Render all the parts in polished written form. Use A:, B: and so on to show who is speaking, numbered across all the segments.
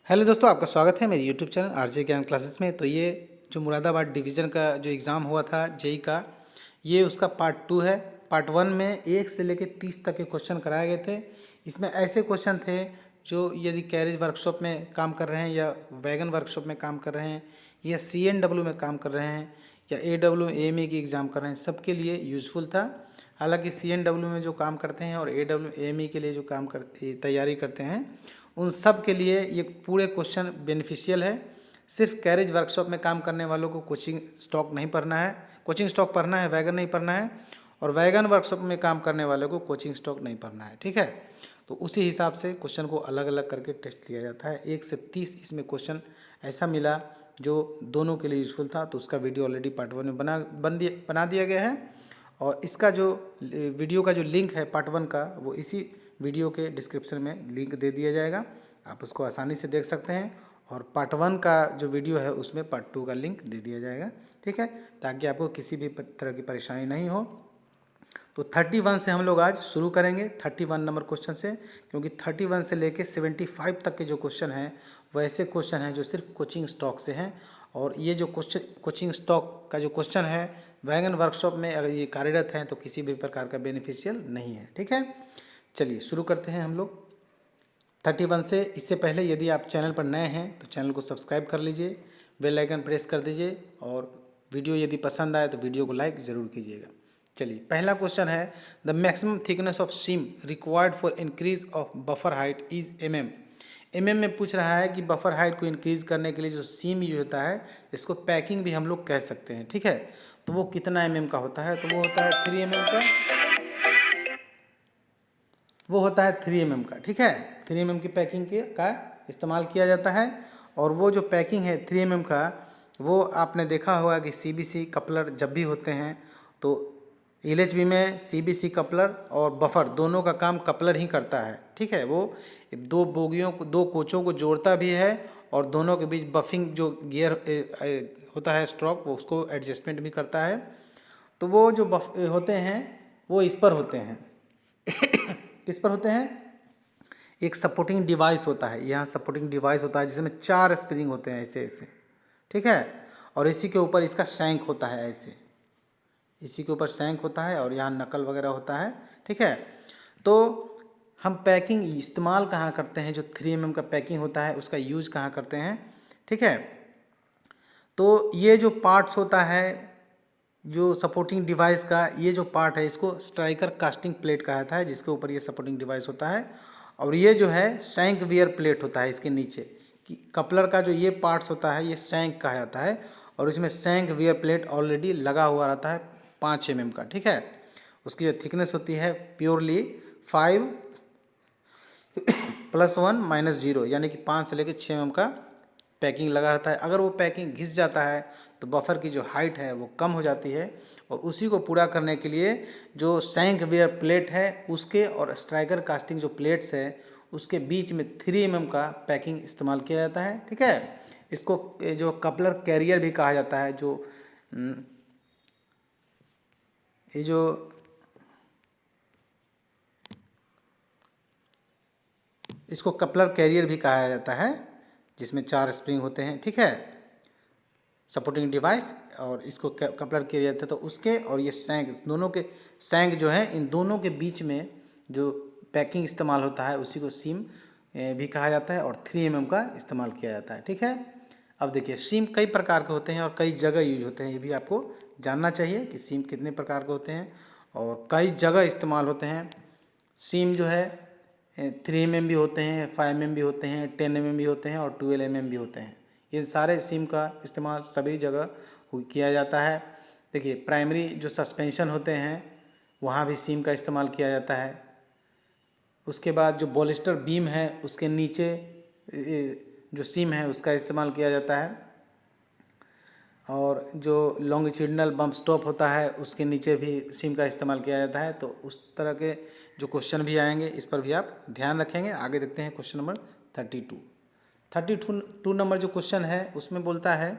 A: Hello दोस्तों, आपका स्वागत है मेरे यूट्यूब चैनल आरजे ज्ञान क्लासेस में। तो ये जो मुरादाबाद डिवीज़न का जो एग्ज़ाम हुआ था जेई का, ये उसका पार्ट 2 है। पार्ट 1 में 1 से लेकर 30 तक के क्वेश्चन कराए गए थे। इसमें ऐसे क्वेश्चन थे जो यदि कैरेज वर्कशॉप में काम कर रहे हैं या वैगन वर्कशॉप में काम कर रहे हैं या CNW में काम कर रहे हैं या AW AME की एग्ज़ाम कर रहे हैं, सबके लिए यूज़फुल था। हालांकि CNW में जो काम करते हैं और AW AME के लिए जो काम करते तैयारी करते हैं, उन सब के लिए ये पूरे क्वेश्चन बेनिफिशियल है। सिर्फ कैरेज वर्कशॉप में काम करने वालों को कोचिंग स्टॉक नहीं पढ़ना है, कोचिंग स्टॉक पढ़ना है, वैगन नहीं पढ़ना है। और वैगन वर्कशॉप में काम करने वालों को कोचिंग स्टॉक नहीं पढ़ना है, ठीक है। तो उसी हिसाब से क्वेश्चन को अलग अलग करके टेस्ट लिया जाता है। 1 से 30 इसमें क्वेश्चन ऐसा मिला जो दोनों के लिए यूज़फुल था। तो उसका वीडियो ऑलरेडी पार्ट 1 में बना दिया गया है। और इसका जो वीडियो का जो लिंक है पार्ट 1 का, वो इसी वीडियो के डिस्क्रिप्शन में लिंक दे दिया जाएगा, आप उसको आसानी से देख सकते हैं। और पार्ट 1 का जो वीडियो है उसमें पार्ट 2 का लिंक दे दिया जाएगा, ठीक है, ताकि आपको किसी भी तरह की परेशानी नहीं हो। तो 31 से हम लोग आज शुरू करेंगे, 31 नंबर क्वेश्चन से, क्योंकि 31 से लेके 75 तक के जो क्वेश्चन हैं वो ऐसे क्वेश्चन हैं जो सिर्फ कोचिंग स्टॉक से हैं। और ये जो कोचिंग स्टॉक का जो क्वेश्चन है वैगन वर्कशॉप में अगर ये कार्यरत हैं तो किसी भी प्रकार का बेनिफिशियल नहीं है, ठीक है। चलिए शुरू करते हैं हम लोग 31 से। इससे पहले यदि आप चैनल पर नए हैं तो चैनल को सब्सक्राइब कर लीजिए, बेल आइकन प्रेस कर दीजिए, और वीडियो यदि पसंद आए तो वीडियो को लाइक ज़रूर कीजिएगा। चलिए पहला क्वेश्चन है, the maximum thickness of seam required for increase of buffer height is mm में पूछ रहा है कि बफर हाइट को इंक्रीज करने के लिए जो सीम यूज होता है, इसको पैकिंग भी हम लोग कह सकते हैं, ठीक है। तो वो कितना mm का होता है? तो वो होता है 3 mm का, वो होता है 3 mm का, ठीक है। 3 mm की पैकिंग का इस्तेमाल किया जाता है। और वो जो पैकिंग है 3 mm का, वो आपने देखा होगा कि CBC कपलर जब भी होते हैं तो LHB में CBC कपलर और बफर दोनों का काम कपलर ही करता है, ठीक है। वो दो बोगियों को, दो कोचों को जोड़ता भी है और दोनों के बीच बफिंग जो गियर होता है स्ट्रोक, वो उसको एडजस्टमेंट भी करता है। तो वो जो होते हैं वो इस पर होते हैं किस पर होते हैं? एक सपोर्टिंग डिवाइस होता है, यहाँ सपोर्टिंग डिवाइस होता है जिसमें 4 स्प्रिंग होते हैं ऐसे ऐसे, ठीक है। और इसी के ऊपर इसका शैंक होता है ऐसे, इसी के ऊपर शैंक होता है और यहाँ नकल वगैरह होता है, ठीक है। तो हम पैकिंग इस्तेमाल कहाँ करते हैं? जो 3 mm का पैकिंग होता है उसका यूज कहाँ करते हैं, ठीक है। तो ये जो पार्ट्स होता है, जो सपोर्टिंग डिवाइस का ये जो पार्ट है, इसको स्ट्राइकर कास्टिंग प्लेट कहा जाता है, जिसके ऊपर ये सपोर्टिंग डिवाइस होता है। और ये जो है शैंक वियर प्लेट होता है इसके नीचे, कि कपलर का जो ये पार्ट्स होता है ये शैंक कहा जाता है। और इसमें शैंक वियर प्लेट ऑलरेडी लगा हुआ रहता है 5 mm का, ठीक है। उसकी जो थिकनेस होती है प्योरली 5 + 1 - 0, यानी कि 5 से लेकर 6 mm का पैकिंग लगा रहता है। अगर वो पैकिंग घिस जाता है तो बफर की जो हाइट है वो कम हो जाती है। और उसी को पूरा करने के लिए जो शैंक वियर प्लेट है उसके और स्ट्राइकर कास्टिंग जो प्लेट्स है उसके बीच में 3 mm का पैकिंग इस्तेमाल किया जाता है, ठीक है। इसको जो कपलर कैरियर भी कहा जाता है, जो ये जो इसको कपलर कैरियर भी कहा जाता है, जिसमें 4 स्प्रिंग होते हैं, ठीक है, सपोर्टिंग डिवाइस। और इसको कपलर कैरियर थे तो उसके और ये शैंक, दोनों के शैंक जो है, इन दोनों के बीच में जो पैकिंग इस्तेमाल होता है उसी को सीम भी कहा जाता है और 3 mm का इस्तेमाल किया जाता है, ठीक है। अब देखिए सीम कई प्रकार के होते हैं और कई जगह यूज होते हैं, ये भी आपको जानना चाहिए कि सीम कितने प्रकार के होते हैं और कई जगह इस्तेमाल होते हैं। सीम जो है 3 mm भी होते हैं, 5 mm भी होते हैं, 10 mm भी होते हैं और 12 mm भी होते हैं। ये सारे सिम का इस्तेमाल सभी जगह किया जाता है। देखिए प्राइमरी जो सस्पेंशन होते हैं वहाँ भी सिम का इस्तेमाल किया जाता है। उसके बाद जो बॉलिस्टर बीम है उसके नीचे जो सिम है उसका इस्तेमाल किया जाता है। और जो लॉन्गिट्यूडनल बम्प स्टॉप होता है उसके नीचे भी सिम का इस्तेमाल किया जाता है। तो उस तरह के जो क्वेश्चन भी आएंगे इस पर भी आप ध्यान रखेंगे। आगे देखते हैं क्वेश्चन नंबर 32 नंबर जो क्वेश्चन है उसमें बोलता है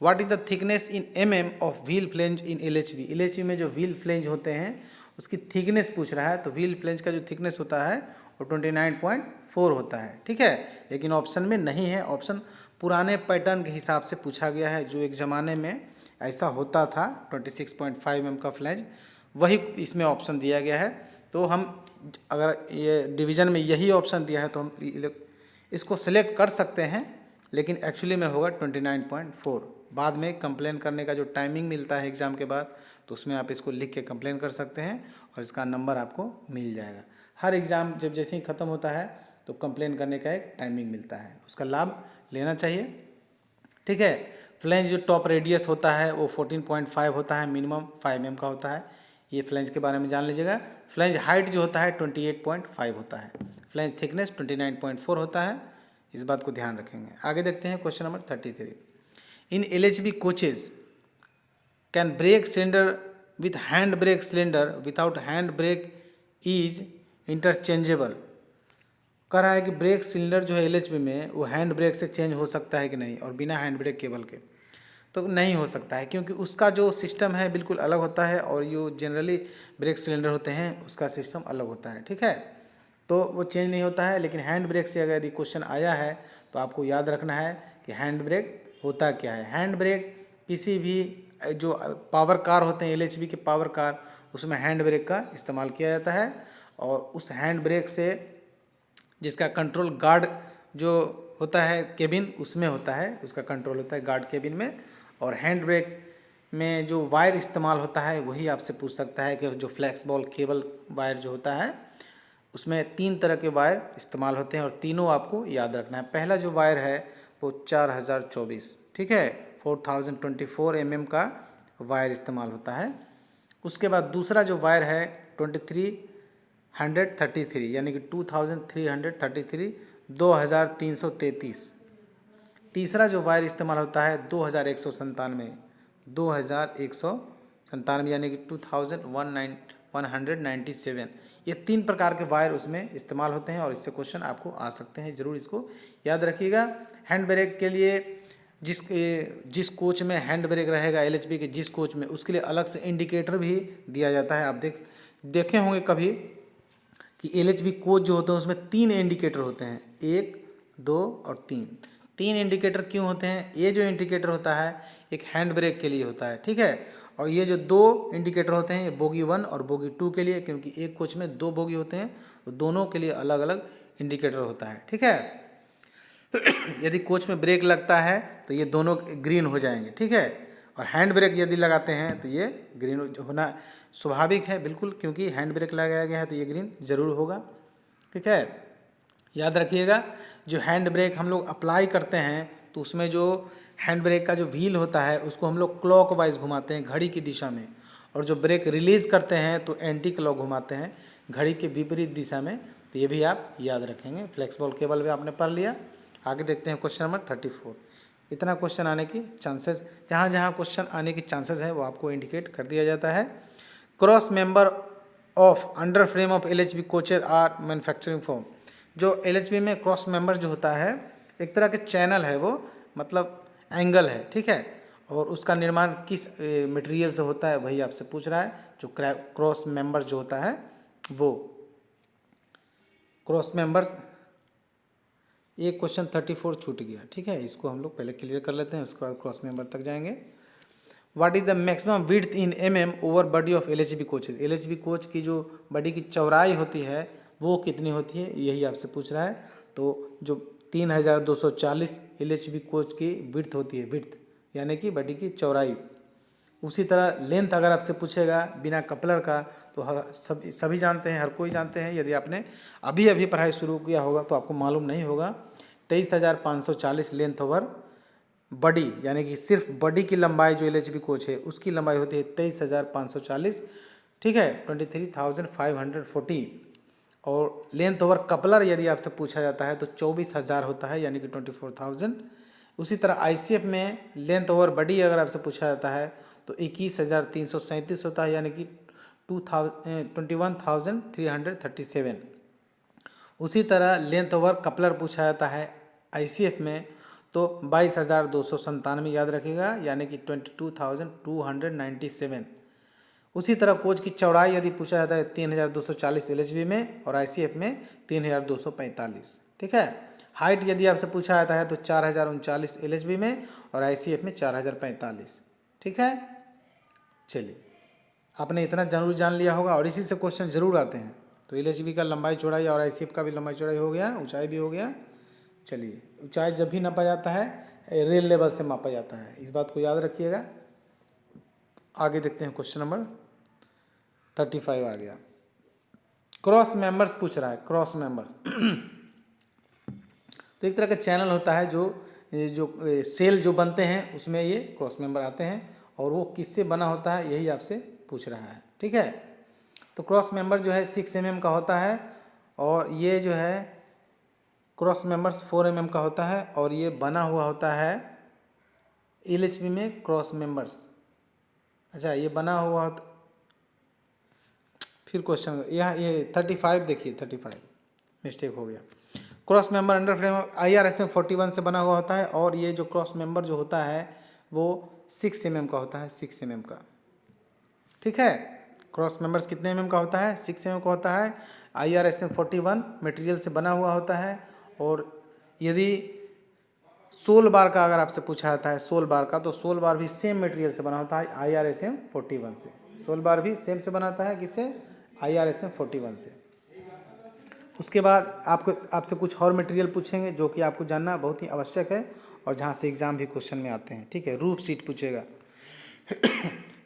A: what is the thickness in mm of wheel flange in LHV। LHV में जो व्हील फ्लेंज होते हैं उसकी थिकनेस पूछ रहा है। तो व्हील फ्लेंज का जो थिकनेस होता है वो 29.5 4 होता है, ठीक है। लेकिन ऑप्शन में नहीं है, ऑप्शन पुराने पैटर्न के हिसाब से पूछा गया है, जो एक ज़माने में ऐसा होता था 26.5 mm का फ्लैंज, वही इसमें ऑप्शन दिया गया है। तो हम अगर ये डिवीज़न में यही ऑप्शन दिया है तो हम इसको सिलेक्ट कर सकते हैं, लेकिन एक्चुअली में होगा 29.4। बाद में कंप्लेन करने का जो टाइमिंग मिलता है एग्ज़ाम के बाद, तो उसमें आप इसको लिख के कंप्लेन कर सकते हैं और इसका नंबर आपको मिल जाएगा। हर एग्ज़ाम जब जैसे ही ख़त्म होता है तो कंप्लेन करने का एक टाइमिंग मिलता है, उसका लाभ लेना चाहिए, ठीक है। फ्लैंज जो टॉप रेडियस होता है वो 14.5 होता है, मिनिमम 5 mm का होता है। ये फ्लैंज के बारे में जान लीजिएगा। फ्लैंज हाइट जो होता है 28.5 होता है। फ्लैंज थिकनेस 29.4 होता है, इस बात को ध्यान रखेंगे। आगे देखते हैं question number 33। In LHB coaches can brake cylinder with hand brake cylinder without hand brake is interchangeable. कह रहा है कि ब्रेक सिलेंडर जो है LHB में वो हैंड ब्रेक से चेंज हो सकता है कि नहीं, और बिना हैंड ब्रेक केबल के तो नहीं हो सकता है, क्योंकि उसका जो सिस्टम है बिल्कुल अलग होता है और जो जनरली ब्रेक सिलेंडर होते हैं उसका सिस्टम अलग होता है, ठीक है। तो वो चेंज नहीं होता है। लेकिन हैंड ब्रेक से अगर यदि क्वेश्चन आया है तो आपको याद रखना है कि हैंड ब्रेक होता क्या है। हैंड ब्रेक किसी भी जो पावर कार होते हैं LHB के पावर कार, उसमें हैंड ब्रेक का इस्तेमाल किया जाता है, और उस हैंड ब्रेक से जिसका कंट्रोल गार्ड जो होता है केबिन उसमें होता है, उसका कंट्रोल होता है गार्ड केबिन में। और हैंड ब्रेक में जो वायर इस्तेमाल होता है वही आपसे पूछ सकता है कि जो फ्लेक्सिबल केबल वायर जो होता है उसमें 3 तरह के वायर इस्तेमाल होते हैं और तीनों आपको याद रखना है। पहला जो वायर है वो 4024, ठीक है, 4024 mm का वायर इस्तेमाल होता है। उसके बाद दूसरा जो वायर है 2333 यानी कि 2333, 2333। तीसरा जो वायर इस्तेमाल होता है 2197, 2197 यानी कि 2197। ये 3 प्रकार के वायर उसमें इस्तेमाल होते हैं और इससे क्वेश्चन आपको आ सकते हैं, ज़रूर इसको याद रखिएगा। हैंड ब्रेक के लिए जिस कोच में हैंड ब्रेक रहेगा LHB के जिस कोच में, उसके लिए अलग से इंडिकेटर भी दिया जाता है। आप देखे होंगे कभी कि LHB कोच जो होते हैं उसमें 3 इंडिकेटर होते हैं, 1, 2 और 3। 3 इंडिकेटर क्यों होते हैं? ये जो इंडिकेटर होता है एक हैंड ब्रेक के लिए होता है, ठीक है। और ये जो 2 इंडिकेटर होते हैं ये बोगी 1 और बोगी 2 के लिए, क्योंकि एक कोच में 2 बोगी होते हैं तो दोनों के लिए अलग अलग इंडिकेटर होता है, ठीक है। यदि कोच में ब्रेक लगता है तो ये दोनों ग्रीन हो जाएंगे, ठीक है। और हैंड ब्रेक यदि लगाते हैं तो ये ग्रीन होना स्वाभाविक है बिल्कुल, क्योंकि हैंड ब्रेक लगाया गया है तो ये ग्रीन ज़रूर होगा, ठीक है। याद रखिएगा जो हैंड ब्रेक हम लोग अप्लाई करते हैं तो उसमें जो हैंड ब्रेक का जो व्हील होता है उसको हम लोग क्लॉकवाइज घुमाते हैं घड़ी की दिशा में, और जो ब्रेक रिलीज़ करते हैं तो एंटी क्लॉक घुमाते हैं घड़ी के विपरीत दिशा में। तो ये भी आप याद रखेंगे। फ्लेक्सिबल केबल भी आपने पढ़ लिया। आगे देखते हैं क्वेश्चन नंबर 34। इतना क्वेश्चन आने की चांसेस, जहाँ जहाँ क्वेश्चन आने की चांसेस है वो आपको इंडिकेट कर दिया जाता है। Cross member of under frame of LHB coaches are manufacturing form. जो LHB में क्रॉस मेंबर जो होता है एक तरह के चैनल है, वो मतलब एंगल है, ठीक है। और उसका निर्माण किस मटेरियल से होता है वही आपसे पूछ रहा है। जो क्रॉस मेंबर जो होता है वो क्रॉस मेंबर्स, ये क्वेश्चन 34 छूट गया, ठीक है। इसको हम लोग पहले क्लियर कर लेते हैं, उसके बाद क्रॉस मेंबर तक जाएंगे। What is the maximum width in mm over body of LHB coaches. LHB coach की जो बॉडी की चौड़ाई होती है वो कितनी होती है, यही आपसे पूछ रहा है। तो जो 3240 LHB कोच की विड्थ होती है, विड्थ यानी कि बॉडी की चौड़ाई। उसी तरह लेंथ अगर आपसे पूछेगा बिना कपलर का तो सभी जानते हैं, हर कोई जानते हैं। यदि आपने अभी अभी पढ़ाई शुरू किया होगा तो आपको मालूम नहीं होगा। 23,540 लेंथ ओवर बॉडी, यानी कि सिर्फ बॉडी की लंबाई जो LHB कोच है उसकी लंबाई होती है 23,540, ठीक है, 23,540। और लेंथ ओवर कपलर यदि आपसे पूछा जाता है तो 24,000 होता है, यानी कि 24,000। उसी तरह ICF में लेंथ ओवर बॉडी अगर आपसे पूछा जाता है तो 21,337 होता है, यानी कि 21,337। उसी तरह लेंथ ओवर कपलर पूछा जाता है ICF में तो 22,297 याद रखिएगा, यानी कि 22,297। उसी तरह कोच की चौड़ाई यदि पूछा जाता है 3,240 LHB में और ICF में 3,245। ठीक है। हाइट यदि आपसे पूछा जाता है तो 4039 LHB में और ICF में 4045, ठीक है। चलिए, आपने इतना जरूर जान लिया होगा और इसी से क्वेश्चन जरूर आते हैं। तो LHB का लंबाई चौड़ाई और ICF का भी लंबाई चौड़ाई हो गया, ऊंचाई भी हो गया। चलिए, ऊंचाई जब भी नापा जाता है रेल लेवल से मापा जाता है, इस बात को याद रखिएगा। आगे देखते हैं, क्वेश्चन नंबर 35 आ गया। क्रॉस मेंबर्स पूछ रहा है, क्रॉस मेंबर्स। तो एक तरह का चैनल होता है जो सेल जो बनते हैं उसमें ये क्रॉस मेंबर आते हैं, और वो किससे बना होता है यही आपसे पूछ रहा है, ठीक है। तो क्रॉस मेंबर जो है 6 mm का होता है, और ये जो है क्रॉस मेंबर्स 4 mm का होता है, और ये बना हुआ होता है LHB में क्रॉस मेंबर्स। अच्छा, ये बना हुआ होता, फिर क्वेश्चन यहाँ ये 35 देखिए, 35 मिस्टेक हो गया। Cross member under frame IRSM 41 से बना हुआ होता है, और ये जो क्रॉस मेंबर जो होता है वो 6 mm का होता है, 6 mm का, ठीक है। क्रॉस मेंबर्स कितने mm का होता है? 6 mm का होता है। IRSM 41 मटेरियल से बना हुआ होता है, और यदि सोल बार का अगर आपसे पूछा जाता है सोल बार का, तो सोल बार भी सेम मटेरियल से बना होता है IRSM 41 से। सोल बार भी सेम से बनाता है, किससे? IRSM 41 से। उसके बाद आपसे कुछ और मटेरियल पूछेंगे जो कि आपको जानना बहुत ही आवश्यक है, और जहाँ से एग्जाम भी क्वेश्चन में आते हैं, ठीक है। रूफ सीट पूछेगा।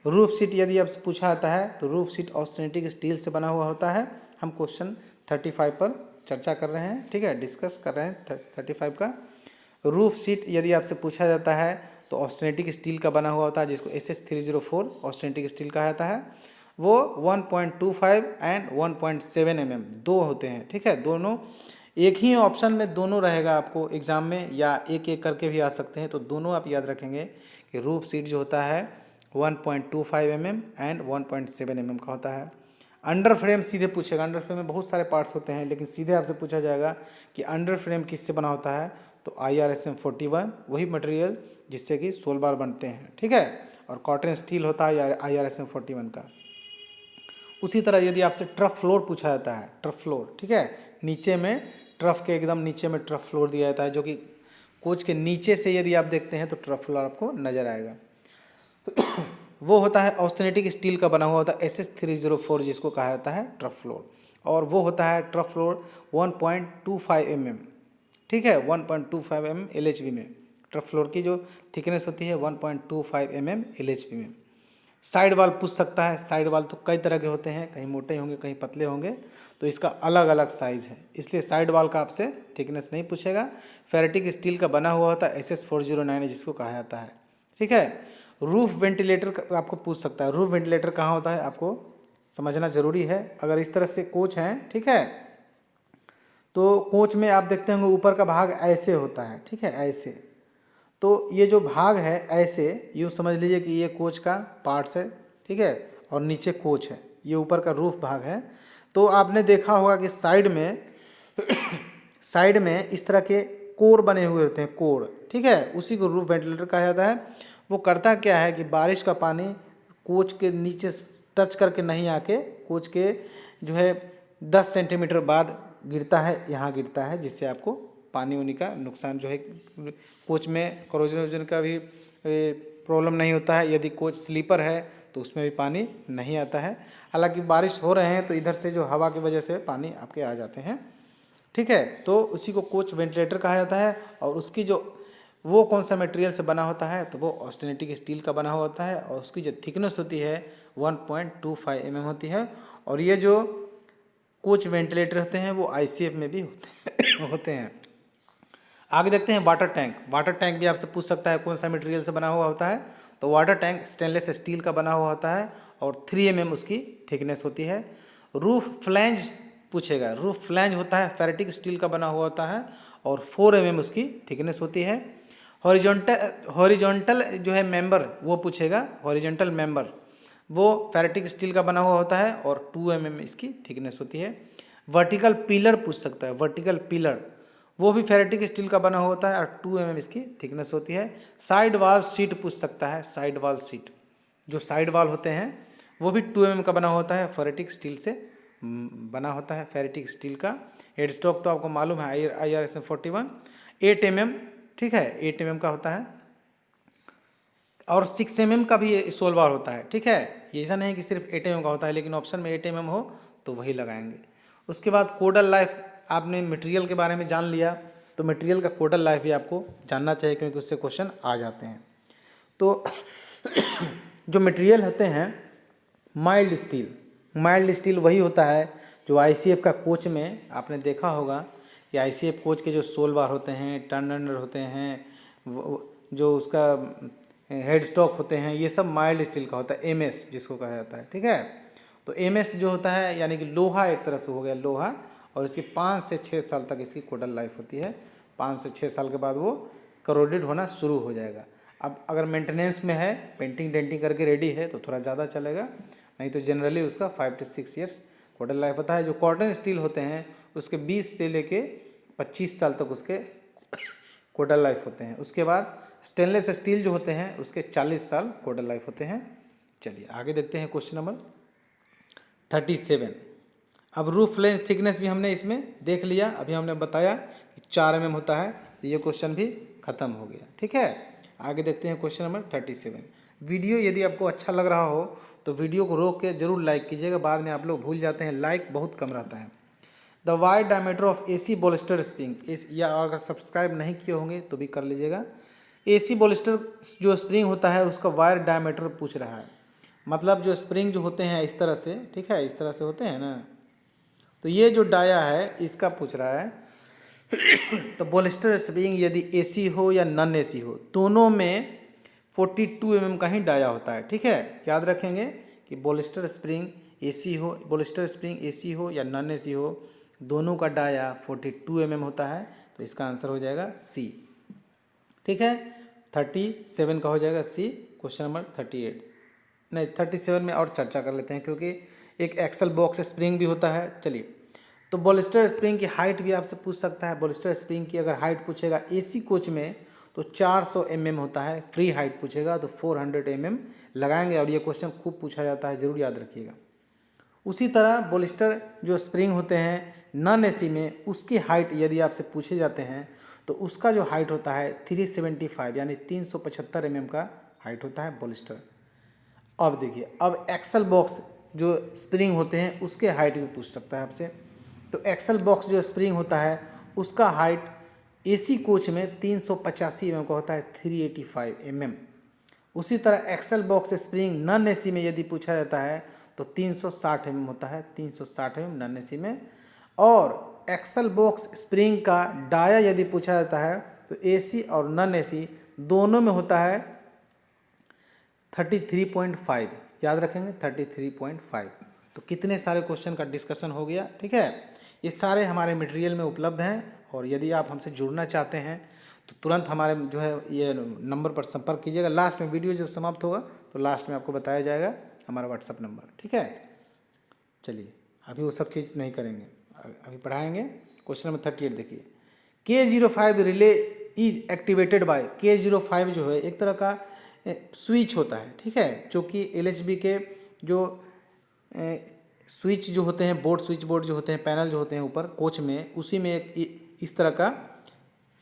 A: रूफ सीट यदि आपसे पूछा जाता है तो रूफ सीट ऑस्टेनिटिक स्टील से बना हुआ होता है। हम क्वेश्चन 35 पर चर्चा कर रहे हैं, ठीक है, डिस्कस कर रहे हैं 35 का। रूफ सीट यदि आपसे पूछा जाता है तो ऑस्टेनिटिक स्टील का बना हुआ होता है, जिसको SS304 ऑस्टेनिटिक स्टील कहा जाता है। वो 1.25 एंड 1.7 mm दो होते हैं, ठीक है। दोनों एक ही ऑप्शन में दोनों रहेगा आपको एग्जाम में, या एक एक करके भी आ सकते हैं, तो दोनों आप याद रखेंगे कि रूफ सीट जो होता है 1.25 mm एंड 1.7 mm का होता है। अंडर फ्रेम सीधे पूछेगा। अंडर फ्रेम में बहुत सारे पार्ट्स होते हैं, लेकिन सीधे आपसे पूछा जाएगा कि अंडर फ्रेम किससे बना होता है, तो IRSM 41 वही मटेरियल जिससे कि सोल बार बनते हैं, ठीक है। और कॉटन स्टील होता है IRSM 41 का। उसी तरह यदि आपसे ट्रफ फ्लोर पूछा जाता है, ट्रफ फ्लोर, ठीक है, नीचे में ट्रफ के एकदम नीचे में ट्रफ फ्लोर दिया जाता है, जो कि कोच के नीचे से यदि आप देखते हैं तो ट्रफ फ्लोर आपको नजर आएगा। वो होता है ऑस्टेनिटिक स्टील का बना हुआ होता है SS304, जिसको कहा जाता है ट्रफ फ्लोर, और वो होता है ट्रफ फ्लोर 1.25 mm, ठीक है, 1.25 mm LHB में। ट्रफ फ्लोर की जो थिकनेस होती है 1.25 mm LHB में। साइड वाल पूछ सकता है। साइड वाल तो कई तरह के होते हैं, कहीं मोटे होंगे कहीं पतले होंगे, तो इसका अलग अलग साइज़ है, इसलिए साइड वाल का आपसे थिकनेस नहीं पूछेगा। फेरेटिक स्टील का बना हुआ होता है SS409 जिसको कहा जाता है, ठीक है। रूफ वेंटिलेटर आपको पूछ सकता है। रूफ वेंटिलेटर कहाँ होता है आपको समझना जरूरी है। अगर इस तरह से कोच हैं, ठीक है, तो कोच में आप देखते होंगे ऊपर का भाग ऐसे होता है, ठीक है, ऐसे। तो ये जो भाग है ऐसे, यूँ समझ लीजिए कि ये कोच का पार्ट्स है, ठीक है, और नीचे कोच है, ये ऊपर का रूफ भाग है। तो आपने देखा होगा कि साइड में साइड में इस तरह के कोर बने हुए होते हैं, कोर, ठीक है, उसी को रूफ वेंटिलेटर कहा जाता है। वो करता क्या है कि बारिश का पानी कोच के नीचे टच करके नहीं आके कोच के जो है 10 सेंटीमीटर बाद गिरता है, यहाँ गिरता है, जिससे आपको पानी उनी का नुकसान जो है, कोच में करोजन वोजन का भी प्रॉब्लम नहीं होता है। यदि कोच स्लीपर है तो उसमें भी पानी नहीं आता है। हालांकि बारिश हो रहे हैं तो इधर से जो हवा की वजह से पानी आपके आ जाते हैं, ठीक है। तो उसी को कोच वेंटिलेटर कहा जाता है। और उसकी जो वो कौन सा मटेरियल से बना होता है, तो वो ऑस्टेनिटिक स्टील का बना हुआ होता है, और उसकी जो थिकनेस होती है 1.25 mm होती है। और ये जो कोच वेंटिलेटर होते हैं वो ICF में भी होते हैं। आगे देखते हैं वाटर टैंक। वाटर टैंक भी आपसे पूछ सकता है कौन सा मटेरियल से बना हुआ होता है, तो वाटर टैंक स्टेनलेस स्टील का बना हुआ होता है, और 3 mm उसकी थिकनेस होती है। रूफ फ्लैंज पूछेगा। रूफ फ्लैंज होता है फेरेटिक स्टील का बना हुआ होता है, और 4 mm उसकी थिकनेस होती है। हॉरिजॉन्टल जो है मेंबर वो पूछेगा। हॉरिजॉन्टल मेंबर वो फेरेटिक स्टील का बना हुआ होता है, और 2 mm इसकी थिकनेस होती है। वर्टिकल पिलर पूछ सकता है। वर्टिकल पिलर वो भी फेरेटिक स्टील का बना हुआ होता है, और 2 mm इसकी थिकनेस होती है। साइड वाल सीट पूछ सकता है। साइड वाल सीट, जो साइड वाल होते हैं वो भी 2 mm का बना हुआ होता है, फेरेटिक स्टील से बना होता है फेरेटिक स्टील का। हेड स्टॉक तो आपको मालूम है IRSM 41 8 mm, ठीक है 8 mm का होता है, और 6 mm का भी सोल बार होता है, ठीक है। ये ऐसा नहीं कि सिर्फ 8 mm का होता है, लेकिन ऑप्शन में 8 mm हो तो वही लगाएंगे। उसके बाद कोडल लाइफ, आपने मटेरियल के बारे में जान लिया, तो मटेरियल का कोडल लाइफ भी आपको जानना चाहिए क्योंकि उससे क्वेश्चन आ जाते हैं। तो जो मटेरियल होते हैं माइल्ड स्टील वही होता है जो ICF का कोच में आपने देखा होगा कि ICF कोच के जो सोल बार होते हैं, टर्नर होते हैं, जो उसका हेड स्टॉक होते हैं, ये सब माइल्ड स्टील का होता है, MS जिसको कहा जाता है, ठीक है। तो MS जो होता है यानी कि लोहा, एक तरह से हो गया लोहा, और इसकी 5 से 6 साल तक इसकी कोडल लाइफ होती है। 5 से 6 साल के बाद वो करोडेड होना शुरू हो जाएगा। अब अगर मेंटेनेंस में है, पेंटिंग डेंटिंग करके रेडी है तो थोड़ा ज़्यादा चलेगा, नहीं तो जनरली उसका 5 से 6 ईयर्स कोडल लाइफ होता है। जो कॉटन स्टील होते हैं उसके 20 से लेके 25 साल तक उसके कोडल लाइफ होते हैं। उसके बाद स्टेनलेस स्टील जो होते हैं उसके 40 साल कोडल लाइफ होते हैं। चलिए आगे देखते हैं क्वेश्चन नंबर 37। अब रूफ लेंथ थिकनेस भी हमने इसमें देख लिया, अभी हमने बताया कि 4 mm होता है, तो ये क्वेश्चन भी खत्म हो गया, ठीक है। आगे देखते हैं क्वेश्चन नंबर 37। वीडियो यदि आपको अच्छा लग रहा हो तो वीडियो को रोक के जरूर लाइक कीजिएगा, बाद में आप लोग भूल जाते हैं, लाइक बहुत कम रहता है। The wide diameter of AC bolster spring, या अगर सब्सक्राइब नहीं किए होंगे तो भी कर लीजिएगा। AC बॉलिस्टर जो स्प्रिंग होता है उसका वायर डायमीटर पूछ रहा है, मतलब जो स्प्रिंग जो होते हैं इस तरह से, ठीक है, इस तरह से होते हैं ना, तो ये जो डाया है इसका पूछ रहा है। तो बॉलिस्टर स्प्रिंग यदि AC हो या नॉन AC हो, दोनों में 42 mm का ही डाया होता है, ठीक है। याद रखेंगे कि बॉलिस्टर स्प्रिंग AC हो या नॉन AC हो, दोनों का डाया 42 mm होता है, तो इसका आंसर हो जाएगा C, ठीक है। 37 का हो जाएगा C। क्वेश्चन नंबर 38 नहीं 37 में और चर्चा कर लेते हैं क्योंकि एक एक्सल बॉक्स स्प्रिंग भी होता है। चलिए, तो बॉलिस्टर स्प्रिंग की हाइट भी आपसे पूछ सकता है। बॉलिस्टर स्प्रिंग की अगर हाइट पूछेगा AC कोच में तो 400 mm होता है, फ्री हाइट पूछेगा तो 400 mm लगाएंगे, और ये क्वेश्चन खूब पूछा जाता है, ज़रूर याद रखिएगा। उसी तरह बॉलिस्टर जो स्प्रिंग होते हैं नॉन AC में, उसकी हाइट यदि आपसे पूछे जाते हैं तो उसका जो हाइट होता है 375 यानी 375 mm का हाइट होता है बॉलिस्टर। अब देखिए, अब एक्सल बॉक्स जो स्प्रिंग होते हैं उसके हाइट भी पूछ सकता है आपसे। तो एक्सल बॉक्स जो स्प्रिंग होता है उसका हाइट AC कोच में 385 mm का होता है, 385 mm। उसी तरह axle box spring non AC में यदि पूछा जाता है तो 360 mm होता है, 360 mm नॉन AC में। और एक्सल बॉक्स स्प्रिंग का डाया यदि पूछा जाता है तो AC और नॉन AC दोनों में होता है 33.5, याद रखेंगे 33.5। तो कितने सारे क्वेश्चन का डिस्कशन हो गया, ठीक है। ये सारे हमारे मटेरियल में उपलब्ध हैं, और यदि आप हमसे जुड़ना चाहते हैं तो तुरंत हमारे जो है ये नंबर पर संपर्क कीजिएगा। लास्ट में वीडियो जब समाप्त होगा तो लास्ट में आपको बताया जाएगा हमारा WhatsApp नंबर, ठीक है। चलिए, अभी वो सब चीज़ नहीं करेंगे, अभी पढ़ाएंगे। क्वेश्चन नंबर 38 देखिए, K05 relay is activated by. K05 जो है एक तरह का स्विच होता है, ठीक है, जो कि LHB के जो स्विच जो होते हैं, बोर्ड स्विच बोर्ड जो होते हैं, पैनल जो होते हैं ऊपर कोच में, उसी में एक इस तरह का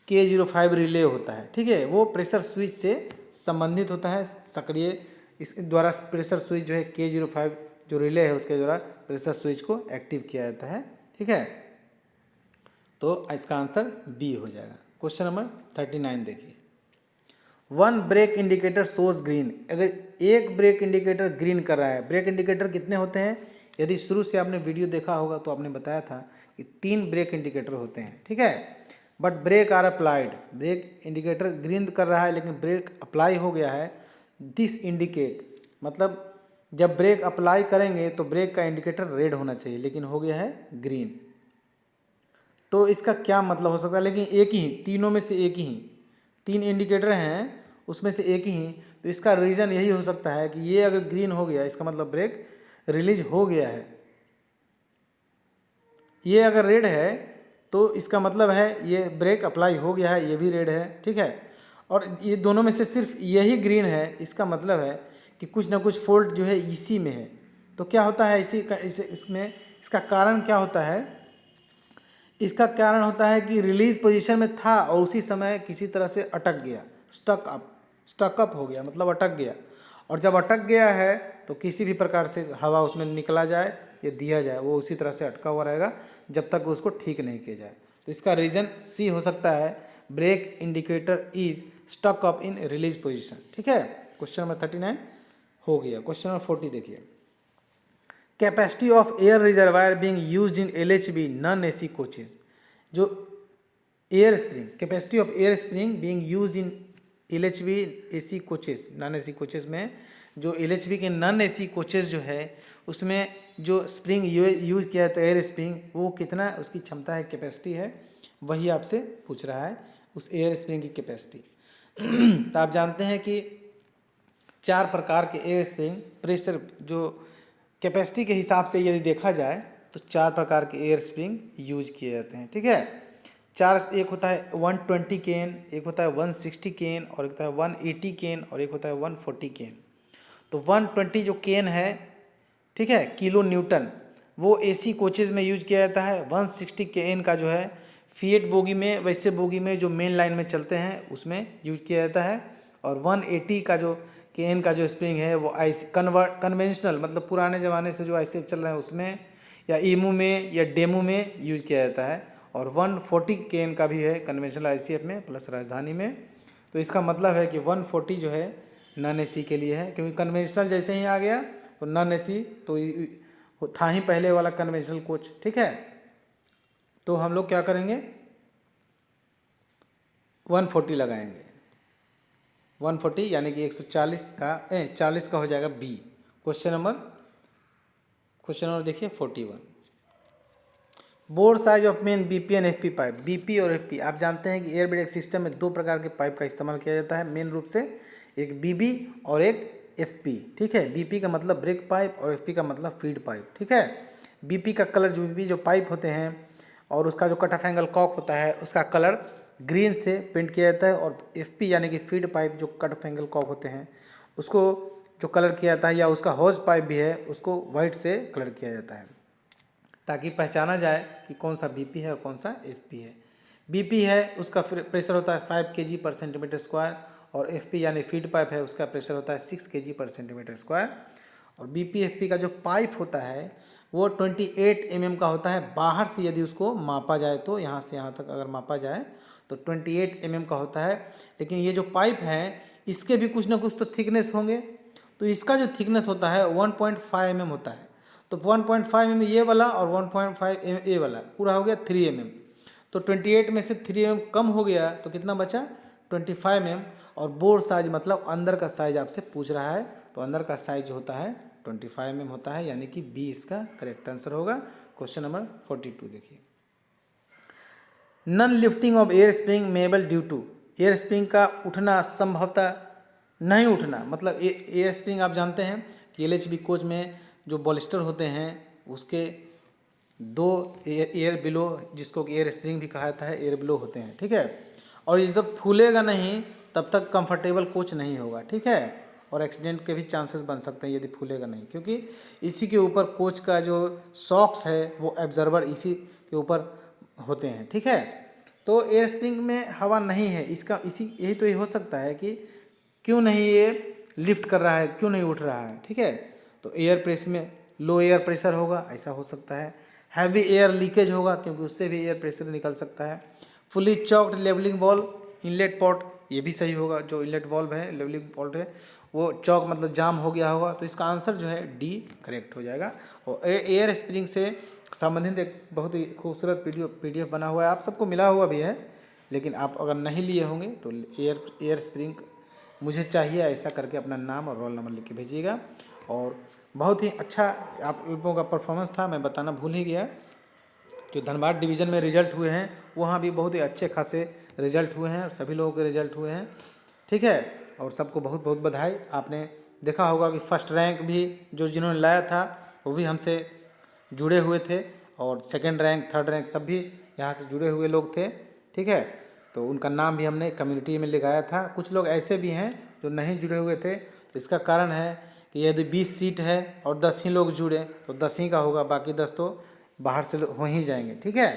A: K05 रिले होता है, ठीक है। वो प्रेशर स्विच से संबंधित होता है, सक्रिय इस द्वारा प्रेशर स्विच जो है K05 जो रिले है उसके द्वारा प्रेशर स्विच को एक्टिव किया जाता है, ठीक है। तो इसका आंसर B हो जाएगा। क्वेश्चन नंबर 39 देखिए, one brake indicator shows green. अगर एक ब्रेक इंडिकेटर ग्रीन कर रहा है, ब्रेक इंडिकेटर कितने होते हैं, यदि शुरू से आपने वीडियो देखा होगा तो आपने बताया था कि 3 ब्रेक इंडिकेटर होते हैं, ठीक है। But brake are applied, brake indicator green कर रहा है लेकिन ब्रेक अप्लाई हो गया है, दिस इंडिकेट, मतलब जब ब्रेक अप्लाई करेंगे तो ब्रेक का इंडिकेटर रेड होना चाहिए, लेकिन हो गया है ग्रीन। तो इसका क्या मतलब हो सकता है, लेकिन एक ही, तीनों में से एक ही, 3 इंडिकेटर हैं उसमें से एक ही, तो इसका रीज़न यही हो सकता है कि ये अगर ग्रीन हो गया इसका मतलब ब्रेक रिलीज हो गया है, ये अगर रेड है तो इसका मतलब है ये ब्रेक अप्लाई हो गया है, ये भी रेड है, ठीक है। और ये दोनों में से सिर्फ यही ग्रीन है, इसका मतलब है कि कुछ ना कुछ फॉल्ट जो है इसी में है, तो क्या होता है इसमें इसका कारण क्या होता है? इसका कारण होता है कि रिलीज पोजीशन में था और उसी समय किसी तरह से अटक गया, स्टक अप हो गया, मतलब अटक गया। और जब अटक गया है तो किसी भी प्रकार से हवा उसमें निकला जाए या दिया जाए, वो उसी तरह से अटका हुआ रहेगा जब तक उसको ठीक नहीं किया जाए। तो इसका रीज़न सी हो सकता है, brake indicator is stuck up in release position. ठीक है, क्वेश्चन नंबर 39 हो गया। क्वेश्चन नंबर 40 देखिए, capacity of air reservoir being used in LHB non AC coaches. जो air spring, capacity of air spring being used in LHB AC coaches, non AC coaches में जो LHB के non AC coaches जो है उसमें जो spring use किया जाता है एयर स्प्रिंग, वो कितना उसकी क्षमता है, कैपेसिटी है, वही आपसे पूछ रहा है उस एयर स्प्रिंग की कैपेसिटी। तो आप जानते हैं कि 4 प्रकार के एयर स्प्रिंग प्रेशर जो कैपेसिटी के हिसाब से यदि देखा जाए तो 4 प्रकार के एयर स्प्रिंग यूज किए जाते हैं। ठीक है, 4, एक होता है 120 केन, एक होता है 160 केन, और एक होता है 180 केन, और एक होता है 140 केन। तो 120 जो केन है, ठीक है, किलो न्यूटन, वो AC कोचेज में यूज किया जाता है। 160 केन का जो है फीएट बोगी में, वैसे बोगी में जो मेन लाइन में चलते हैं उसमें यूज किया जाता है। और 180 का जो केन का जो स्प्रिंग है वो कन्वेंशनल, मतलब पुराने ज़माने से जो ऐसे चल रहे हैं उसमें, या ईमू में या डेमू में यूज किया जाता है। और 140 केन का भी है कन्वेंशनल ICF में प्लस राजधानी में। तो इसका मतलब है कि 140 जो है नॉन AC के लिए है, क्योंकि कन्वेंशनल जैसे ही आ गया तो नॉन AC तो था ही पहले वाला कन्वेंशनल कोच। ठीक है, तो हम लोग क्या करेंगे, 140 लगाएंगे, 140 यानी कि 140 का 40 का हो जाएगा B। क्वेश्चन नंबर देखिए 41, bore size of main BP and FP pipe. BP और FP आप जानते हैं कि एयर ब्रेक सिस्टम में 2 प्रकार के पाइप का इस्तेमाल किया जाता है मेन रूप से, एक BB और एक FP। ठीक है, BP का मतलब ब्रेक पाइप और FP का मतलब फीड पाइप। ठीक है, BP का कलर, जो BB जो पाइप होते हैं और उसका जो कट ऑफ एंगल कॉक होता है उसका कलर ग्रीन से पेंट किया जाता है, और FP यानी कि फीड पाइप जो कट ऑफ एंगल कॉक होते हैं उसको जो कलर किया जाता है, या उसका हॉज पाइप भी है उसको वाइट से कलर किया जाता है, ताकि पहचाना जाए कि कौन सा BP है और कौन सा FP है। BP है उसका प्रेशर होता है 5 kg पर सेंटीमीटर स्क्वायर, और FP यानी फीड पाइप है उसका प्रेशर होता है 6 kg पर सेंटीमीटर स्क्वायर। और BP FP का जो पाइप होता है वो 28 mm का होता है। बाहर से यदि उसको मापा जाए तो यहाँ से यहाँ तक अगर मापा जाए तो 28 mm का होता है। लेकिन ये जो पाइप है इसके भी कुछ ना कुछ तो थिकनेस होंगे, तो इसका जो थिकनेस होता है 1.5 mm होता है। तो 1.5 mm ये वाला और 1.5 ये वाला पूरा हो गया 3 mm। तो 28 में से 3 mm कम हो गया तो कितना बचा, 25 mm। और बोर साइज मतलब अंदर का साइज आपसे पूछ रहा है, तो अंदर का साइज होता है 25 mm होता है, यानी कि B इसका करेक्ट आंसर होगा। क्वेश्चन नंबर 42 देखिए, none lifting of air spring may be due to. Air spring का उठना संभवतः नहीं उठना, मतलब एयर स्प्रिंग आप जानते हैं कि LHB कोच में जो बॉलिस्टर होते हैं उसके 2 एयर बिलो, जिसको कि एयर स्प्रिंग भी कहा जाता है, एयर बिलो होते हैं। ठीक है, और ये जब फूलेगा नहीं तब तक कंफर्टेबल कोच नहीं होगा। ठीक है, और एक्सीडेंट के भी चांसेस बन सकते हैं यदि फूलेगा नहीं, क्योंकि इसी के ऊपर कोच का जो सॉक्स है वो एब्जर्वर इसी के ऊपर होते हैं। ठीक है, तो एयर स्प्रिंग में हवा नहीं है, इसका यही तो ये हो सकता है कि क्यों नहीं ये लिफ्ट कर रहा है, क्यों नहीं उठ रहा है। ठीक है, तो एयर प्रेस में लो एयर प्रेशर होगा, ऐसा हो सकता है। हैवी एयर लीकेज होगा, क्योंकि उससे भी एयर प्रेशर निकल सकता है। Fully choked levelling valve, inlet pot, ये भी सही होगा। जो इनलेट वॉल्व है, लेवलिंग पॉट है, वो चौक मतलब जाम हो गया होगा, तो इसका आंसर जो है D करेक्ट हो जाएगा। और एयर स्प्रिंग से संबंधित एक बहुत ही खूबसूरत PDF बना हुआ है, आप सबको मिला हुआ भी है, लेकिन आप अगर नहीं लिए होंगे तो एयर स्प्रिंग मुझे चाहिए ऐसा करके अपना नाम और रोल नंबर लिख के भेजिएगा। और बहुत ही अच्छा आप लोगों का परफॉर्मेंस था, मैं बताना भूल ही गया। जो धनबाद डिवीज़न में रिजल्ट हुए हैं वहाँ भी बहुत ही अच्छे खासे रिजल्ट हुए हैं, और सभी लोगों के रिजल्ट हुए हैं। ठीक है, और सबको बहुत बहुत बधाई। आपने देखा होगा कि फर्स्ट रैंक भी जो जिन्होंने लाया था वो भी हमसे जुड़े हुए थे, और सेकंड रैंक, थर्ड रैंक सब भी यहाँ से जुड़े हुए लोग थे। ठीक है, तो उनका नाम भी हमने कम्युनिटी में लिखाया था। कुछ लोग ऐसे भी हैं जो नहीं जुड़े हुए थे, तो इसका कारण है कि यदि 20 सीट है और 10 ही लोग जुड़े तो 10 ही का होगा, बाकी 10 तो बाहर से हो ही जाएंगे। ठीक है,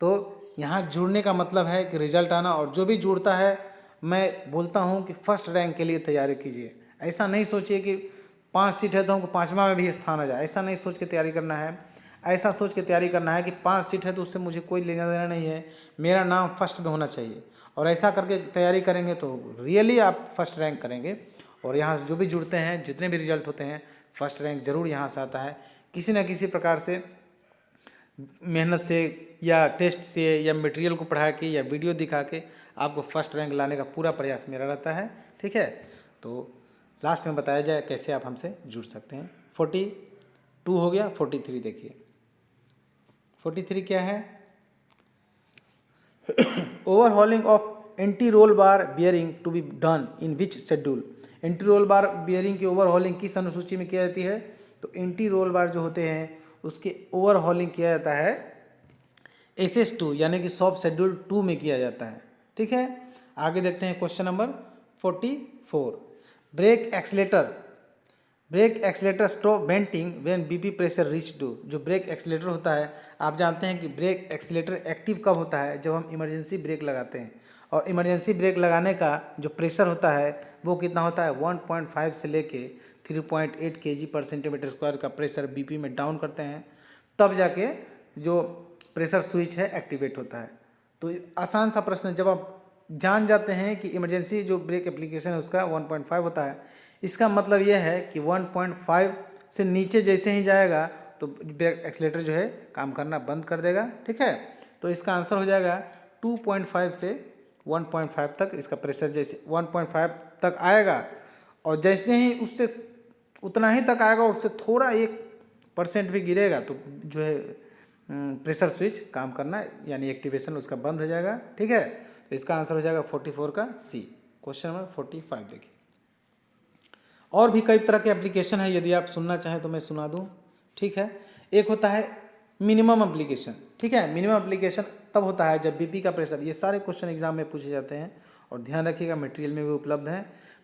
A: तो यहाँ जुड़ने का मतलब है कि रिजल्ट आना, और जो भी जुड़ता है मैं बोलता हूँ कि फर्स्ट रैंक के लिए तैयारी कीजिए। ऐसा नहीं सोचिए कि 5 सीट है तो हमको 5वां में भी स्थान आ जाए, ऐसा नहीं सोच के तैयारी करना है। ऐसा सोच के तैयारी करना है कि 5 सीट है तो उससे मुझे कोई लेना देना नहीं है, मेरा नाम फर्स्ट में होना चाहिए। और ऐसा करके तैयारी करेंगे तो रियली आप फर्स्ट रैंक करेंगे। और यहाँ से जो भी जुड़ते हैं, जितने भी रिजल्ट होते हैं, फर्स्ट रैंक जरूर यहाँ से आता है। किसी न किसी प्रकार से मेहनत से या टेस्ट से या मटेरियल को पढ़ा के या वीडियो दिखा के आपको फर्स्ट रैंक लाने का पूरा प्रयास मेरा रहता है। ठीक है, तो लास्ट में बताया जाए कैसे आप हमसे जुड़ सकते हैं। 42 हो गया, 43 देखिए। 43 क्या है? Overhauling of anti roll bar bearing to be done in which schedule. Anti roll bar bearing की ओवरहॉलिंग किस अनुसूची में किया जाती है? तो एंटी रोल बार जो होते हैं उसके ओवरहॉलिंग किया जाता है SS2 यानी कि सब शेड्यूल 2 में किया जाता है। ठीक है, आगे देखते हैं question number 44। Brake accelerator stop venting when BP pressure reach to. जो ब्रेक एक्सीलेटर होता है, आप जानते हैं कि ब्रेक एक्सीलेटर एक्टिव कब होता है? जब हम इमरजेंसी ब्रेक लगाते हैं। और इमरजेंसी ब्रेक लगाने का जो प्रेशर होता है वो कितना होता है? 1.5 से लेके 3.8 kg/cm² का प्रेशर बीपी में डाउन करते हैं, तब जाके जो प्रेशर स्विच है एक्टिवेट होता है। तो आसान सा प्रश्न, जब आप जान जाते हैं कि इमरजेंसी जो ब्रेक एप्लीकेशन है उसका 1.5 होता है, इसका मतलब यह है कि 1.5 से नीचे जैसे ही जाएगा तो ब्रेक एक्सीलेटर जो है काम करना बंद कर देगा। ठीक है, तो इसका आंसर हो जाएगा 2.5 से 1.5 तक। इसका प्रेशर जैसे 1.5 तक आएगा और जैसे ही उससे उतना ही तक आएगा, उससे थोड़ा 1% भी गिरेगा तो जो है प्रेशर स्विच काम करना यानी एक्टिवेशन उसका बंद हो जाएगा। ठीक है, तो इसका आंसर हो जाएगा 44 का सी। क्वेश्चन नंबर 45 देखिए। और भी कई तरह के एप्लीकेशन है, यदि आप सुनना चाहें तो मैं सुना दूं। ठीक है, एक होता है मिनिमम एप्लीकेशन। ठीक है, मिनिमम एप्लीकेशन तब होता है जब बीपी का प्रेशर, ये सारे क्वेश्चन एग्जाम में पूछे जाते हैं और ध्यान रखिएगा मटेरियल में भी उपलब्ध है,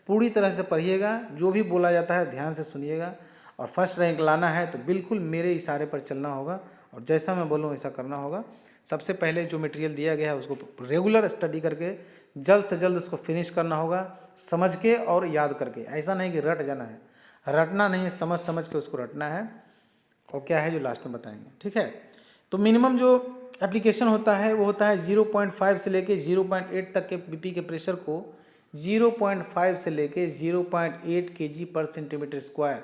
A: पूरी तरह से पढ़िएगा, जो भी बोला जाता है ध्यान से सुनिएगा। और फर्स्ट रैंक लाना है तो बिल्कुल मेरे इशारे पर चलना होगा और जैसा मैं बोलूँ वैसा करना होगा। सबसे पहले जो मटेरियल दिया गया है उसको रेगुलर स्टडी करके जल्द से जल्द उसको फिनिश करना होगा, समझ के और याद करके। ऐसा नहीं कि रट जाना है, रटना नहीं है, समझ समझ के उसको रटना है। और क्या है जो लास्ट में बताएंगे। ठीक है, तो मिनिमम जो एप्लीकेशन होता है वो होता है 0.5 से लेके 0.8 तक के बीपी के प्रेशर को 0.5 से लेके 0.8 kg/cm²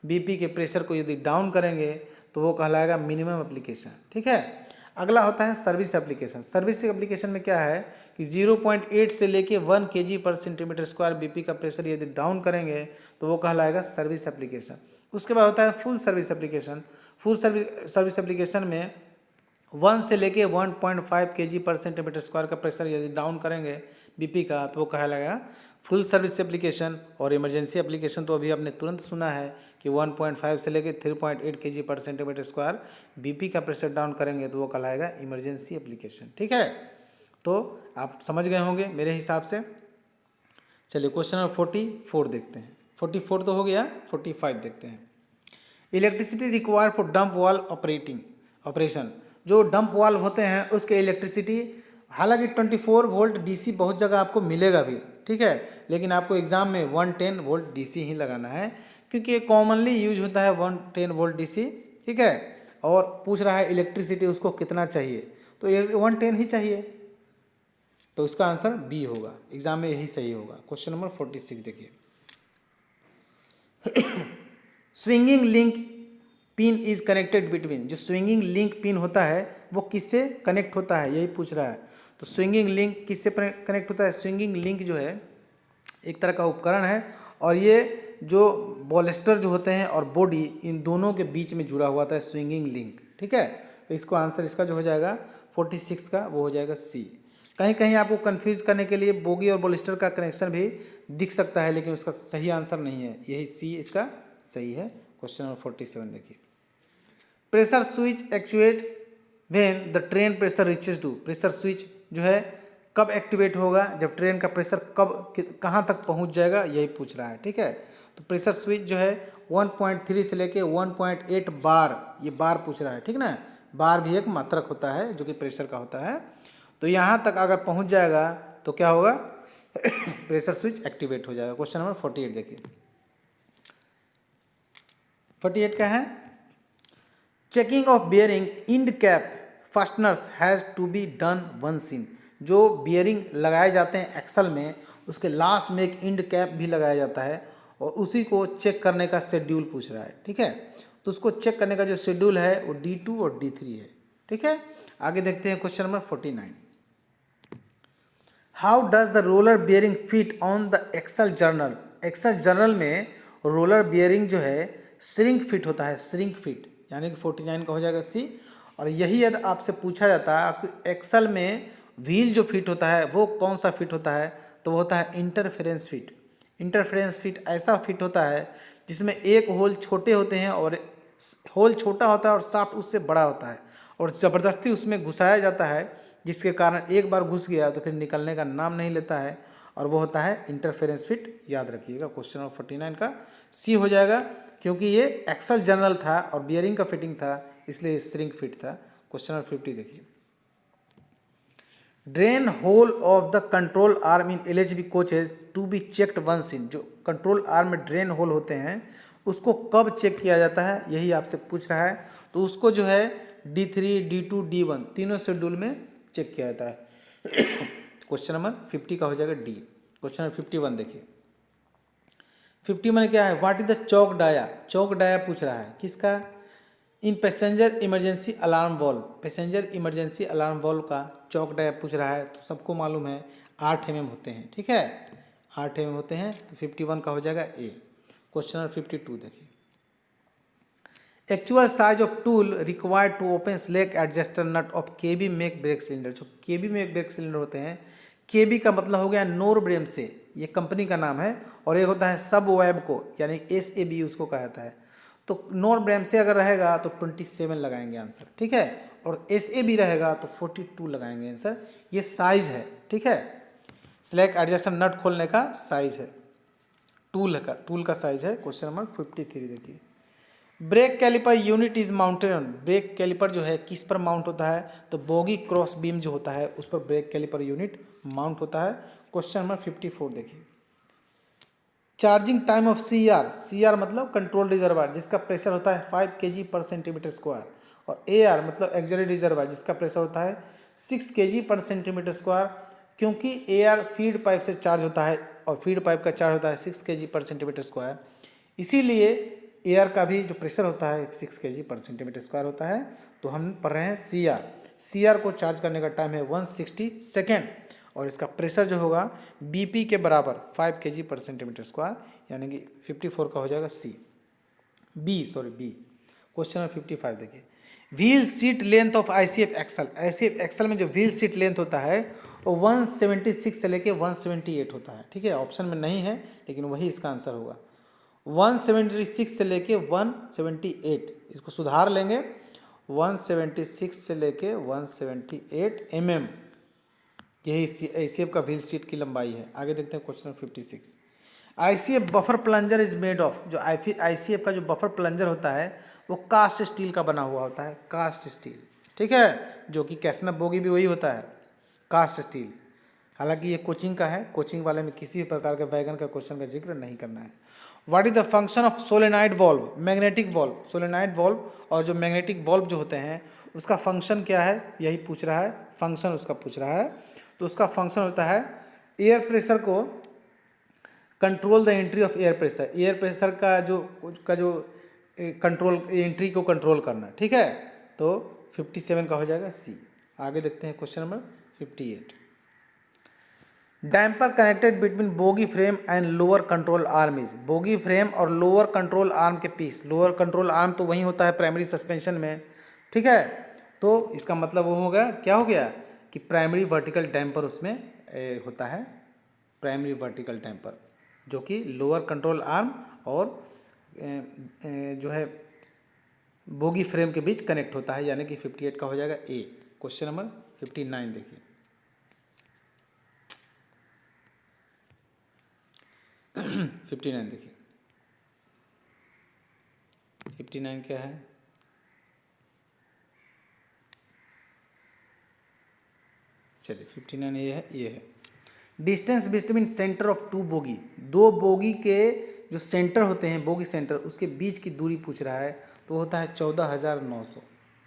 A: बीपी के प्रेशर को यदि डाउन करेंगे तो वो कहलाएगा मिनिमम एप्लीकेशन। ठीक है, अगला होता है सर्विस एप्लीकेशन। सर्विस एप्लीकेशन में क्या है कि 0.8 से लेके 1 kg/cm² बीपी का प्रेशर यदि डाउन करेंगे तो वो कहलाएगा सर्विस एप्लीकेशन। उसके बाद होता है full service application. Full service application में 1 से लेके 1.5 kg/cm² का प्रेशर यदि डाउन करेंगे बीपी का तो वो कहलाएगा फुल सर्विस एप्लीकेशन। और इमरजेंसी एप्लीकेशन तो अभी आपने तुरंत सुना है कि 1.5 से लेके 3.8 kg/cm² बीपी का प्रेशर डाउन करेंगे तो वो कहलाएगा इमरजेंसी एप्लीकेशन। ठीक है, तो आप समझ गए होंगे मेरे हिसाब से। चलिए क्वेश्चन नंबर 44 देखते हैं। 44 तो हो गया, 45 देखते हैं। इलेक्ट्रिसिटी रिक्वायर फॉर डंप वाल ऑपरेशन। जो डंप वाल्व होते हैं उसके इलेक्ट्रिसिटी, हालांकि 24 वोल्ट डीसी बहुत जगह आपको मिलेगा भी। ठीक है, लेकिन आपको एग्जाम में 110 वोल्ट डीसी ही लगाना है क्योंकि ये कॉमनली यूज होता है 110 वोल्ट डीसी। ठीक है, और पूछ रहा है इलेक्ट्रिसिटी उसको कितना चाहिए, तो 110 ही चाहिए, तो इसका आंसर बी होगा, एग्जाम में यही सही होगा। क्वेश्चन नंबर 46 देखिए। Swinging link pin is connected between. जो स्विंगिंग लिंक पिन होता है वो किससे कनेक्ट होता है, यही पूछ रहा है। तो स्विंगिंग लिंक किससे कनेक्ट होता है? स्विंगिंग लिंक जो है एक तरह का उपकरण है और ये जो बॉलेस्टर जो होते हैं और बॉडी, इन दोनों के बीच में जुड़ा हुआ था स्विंगिंग लिंक। ठीक है, तो इसको आंसर इसका जो हो जाएगा 46 का वो हो जाएगा सी। कहीं कहीं आपको कंफ्यूज करने के लिए बोगी और बॉलेस्टर का कनेक्शन भी दिख सकता है, लेकिन उसका सही आंसर नहीं है, यही सी इसका सही है। क्वेश्चन नंबर 47 देखिए। Pressure switch actuate when the train pressure reaches to. Pressure switch जो है कब एक्टिवेट होगा, जब ट्रेन का प्रेशर कहाँ तक पहुँच जाएगा, यही पूछ रहा है। ठीक है, तो प्रेशर स्विच जो है 1.3 से लेके 1.8 बार, ये बार पूछ रहा है। ठीक ना, बार भी एक मात्रक होता है जो कि प्रेशर का होता है। तो यहाँ तक अगर पहुँच जाएगा तो क्या होगा, प्रेशर स्विच एक्टिवेट हो जाएगा। क्वेश्चन नंबर 48 देखिए, 48 का है, checking of bearing end cap fasteners has to be done once in. जो बियरिंग लगाए जाते हैं एक्सल में, उसके लास्ट में एक इंड कैप भी लगाया जाता है और उसी को चेक करने का शेड्यूल पूछ रहा है। ठीक है, तो उसको चेक करने का जो शेड्यूल है वो D2 और D3 है। ठीक है, आगे देखते हैं question number 49। How does the roller bearing fit on the axle journal. Axle journal में रोलर बियरिंग जो है श्रिंक फिट होता है, श्रिंक फिट, यानी कि 49 का हो जाएगा C। और यही यदि आपसे पूछा जाता है आपको एक्सल में व्हील जो फिट होता है वो कौन सा फिट होता है, तो वो होता है इंटरफेरेंस फिट। इंटरफेरेंस फिट ऐसा फिट होता है जिसमें एक होल छोटे होते हैं और होल छोटा होता है और शाफ्ट उससे बड़ा होता है और ज़बरदस्ती उसमें घुसाया जाता है, जिसके कारण एक बार घुस गया तो फिर निकलने का नाम नहीं लेता है, और वो होता है इंटरफेरेंस फिट। याद रखिएगा, क्वेश्चन नंबर 49 का C हो जाएगा, क्योंकि ये एक्सल जर्नल था और बियरिंग का फिटिंग था, इसलिए श्रिंक फिट था। क्वेश्चन नंबर 50 देखिए, drain hole of the control arm in LHB coaches to be checked once in. जो कंट्रोल आर्म में ड्रेन होल होते हैं उसको कब चेक किया जाता है, यही आपसे पूछ रहा है। तो उसको जो है D3, D2, D1 तीनों शेड्यूल में चेक किया जाता है। क्वेश्चन नंबर 50 का हो जाएगा D। क्वेश्चन नंबर 51 देखिए, 50 में क्या है, what is the choke dia. Choke dia पूछ रहा है किसका, in passenger emergency alarm valve. Passenger emergency alarm valve का चौक डाया पूछ रहा है, तो सबको मालूम है 8 mm होते हैं। ठीक है, 8 mm होते हैं, तो 51 का हो जाएगा A। क्वेश्चन नंबर 52 देखिए, actual size of tool required to open slack adjuster nut of KB make brake cylinder. जो केबी मेक ब्रेक सिलेंडर होते हैं, केबी का मतलब हो गया नोर ब्रेम से, ये कंपनी का नाम है, और ये होता है सब वेब को, यानी SAB उसको कहा जाता है। तो नोर ब्रेम से अगर रहेगा तो 27 लगाएंगे आंसर। ठीक है, और SAB रहेगा तो 42 लगाएंगे आंसर। ये साइज है। ठीक है, स्लेक एडजस्टर नट खोलने का साइज है, टूल का साइज है। क्वेश्चन नंबर 53 देखिए, brake caliper unit is mounted on. Brake caliper जो है किस पर माउंट होता है, तो बोगी क्रॉस बीम जो होता है उस पर ब्रेक कैलिपर यूनिट माउंट होता है। क्वेश्चन नंबर 54 देखिए, चार्जिंग टाइम ऑफ CR मतलब कंट्रोल रिजर्वायर, जिसका प्रेशर होता है 5 kg/cm², और AR मतलब एक्सिलरी रिजर्वायर, जिसका प्रेशर होता है 6 kg/cm²। क्योंकि AR फीड पाइप से चार्ज होता है और फीड पाइप का चार्ज होता है 6 kg/cm², इसीलिए एयर का भी जो प्रेशर होता है 6 kg/cm² होता है। तो हम पढ़ रहे हैं CR को चार्ज करने का टाइम है 160 सेकेंड, और इसका प्रेशर जो होगा BP के बराबर 5 kg/cm², यानी कि 54 का हो जाएगा B। क्वेश्चन नंबर 55 देखिए, wheel seat length of ICF axle में जो व्हील सीट लेंथ होता है वो 176 से लेके 178 होता है। ठीक है, ऑप्शन में नहीं है लेकिन वही इसका आंसर होगा, 176 से लेके 178, इसको सुधार लेंगे, 176 से लेके 178 mm, यही ICF का व्हील सीट की लंबाई है। आगे देखते हैं question 56, ICF buffer plunger is made of. जो ICF का जो बफर प्लंजर होता है वो कास्ट स्टील का बना हुआ होता है, कास्ट स्टील। ठीक है, जो कि कैसनप बोगी भी वही होता है, कास्ट स्टील। हालांकि ये कोचिंग का है, कोचिंग वाले में किसी भी प्रकार के वैगन का क्वेश्चन का जिक्र नहीं करना है। What is the function of solenoid valve, magnetic valve. Solenoid valve और जो मैग्नेटिक वॉल्व जो होते हैं उसका फंक्शन क्या है, यही पूछ रहा है, फंक्शन उसका पूछ रहा है। तो उसका फंक्शन होता है एयर प्रेशर को control the entry of air pressure, air pressure का जो कंट्रोल, एंट्री को कंट्रोल करना। ठीक है, तो 57 का हो जाएगा C। आगे देखते हैं question number 58, damper connected between bogie frame and lower control arm is. Bogie frame और लोअर कंट्रोल आर्म के बीच, लोअर कंट्रोल आर्म तो वही होता है प्राइमरी सस्पेंशन में। ठीक है, तो इसका मतलब वो होगा, क्या हो गया कि प्राइमरी वर्टिकल डैम्पर उसमें होता है, प्राइमरी वर्टिकल डैम्पर, जो कि लोअर कंट्रोल आर्म और जो है बोगी फ्रेम के बीच कनेक्ट होता है, यानी कि 58 का हो जाएगा A। क्वेश्चन नंबर 59 देखिए, 59 देखिए, 59 क्या है, चलिए 59 ये है distance between centre of two bogie, दो बोगी के जो सेंटर होते हैं, बोगी सेंटर, उसके बीच की दूरी पूछ रहा है, तो होता है 14,900।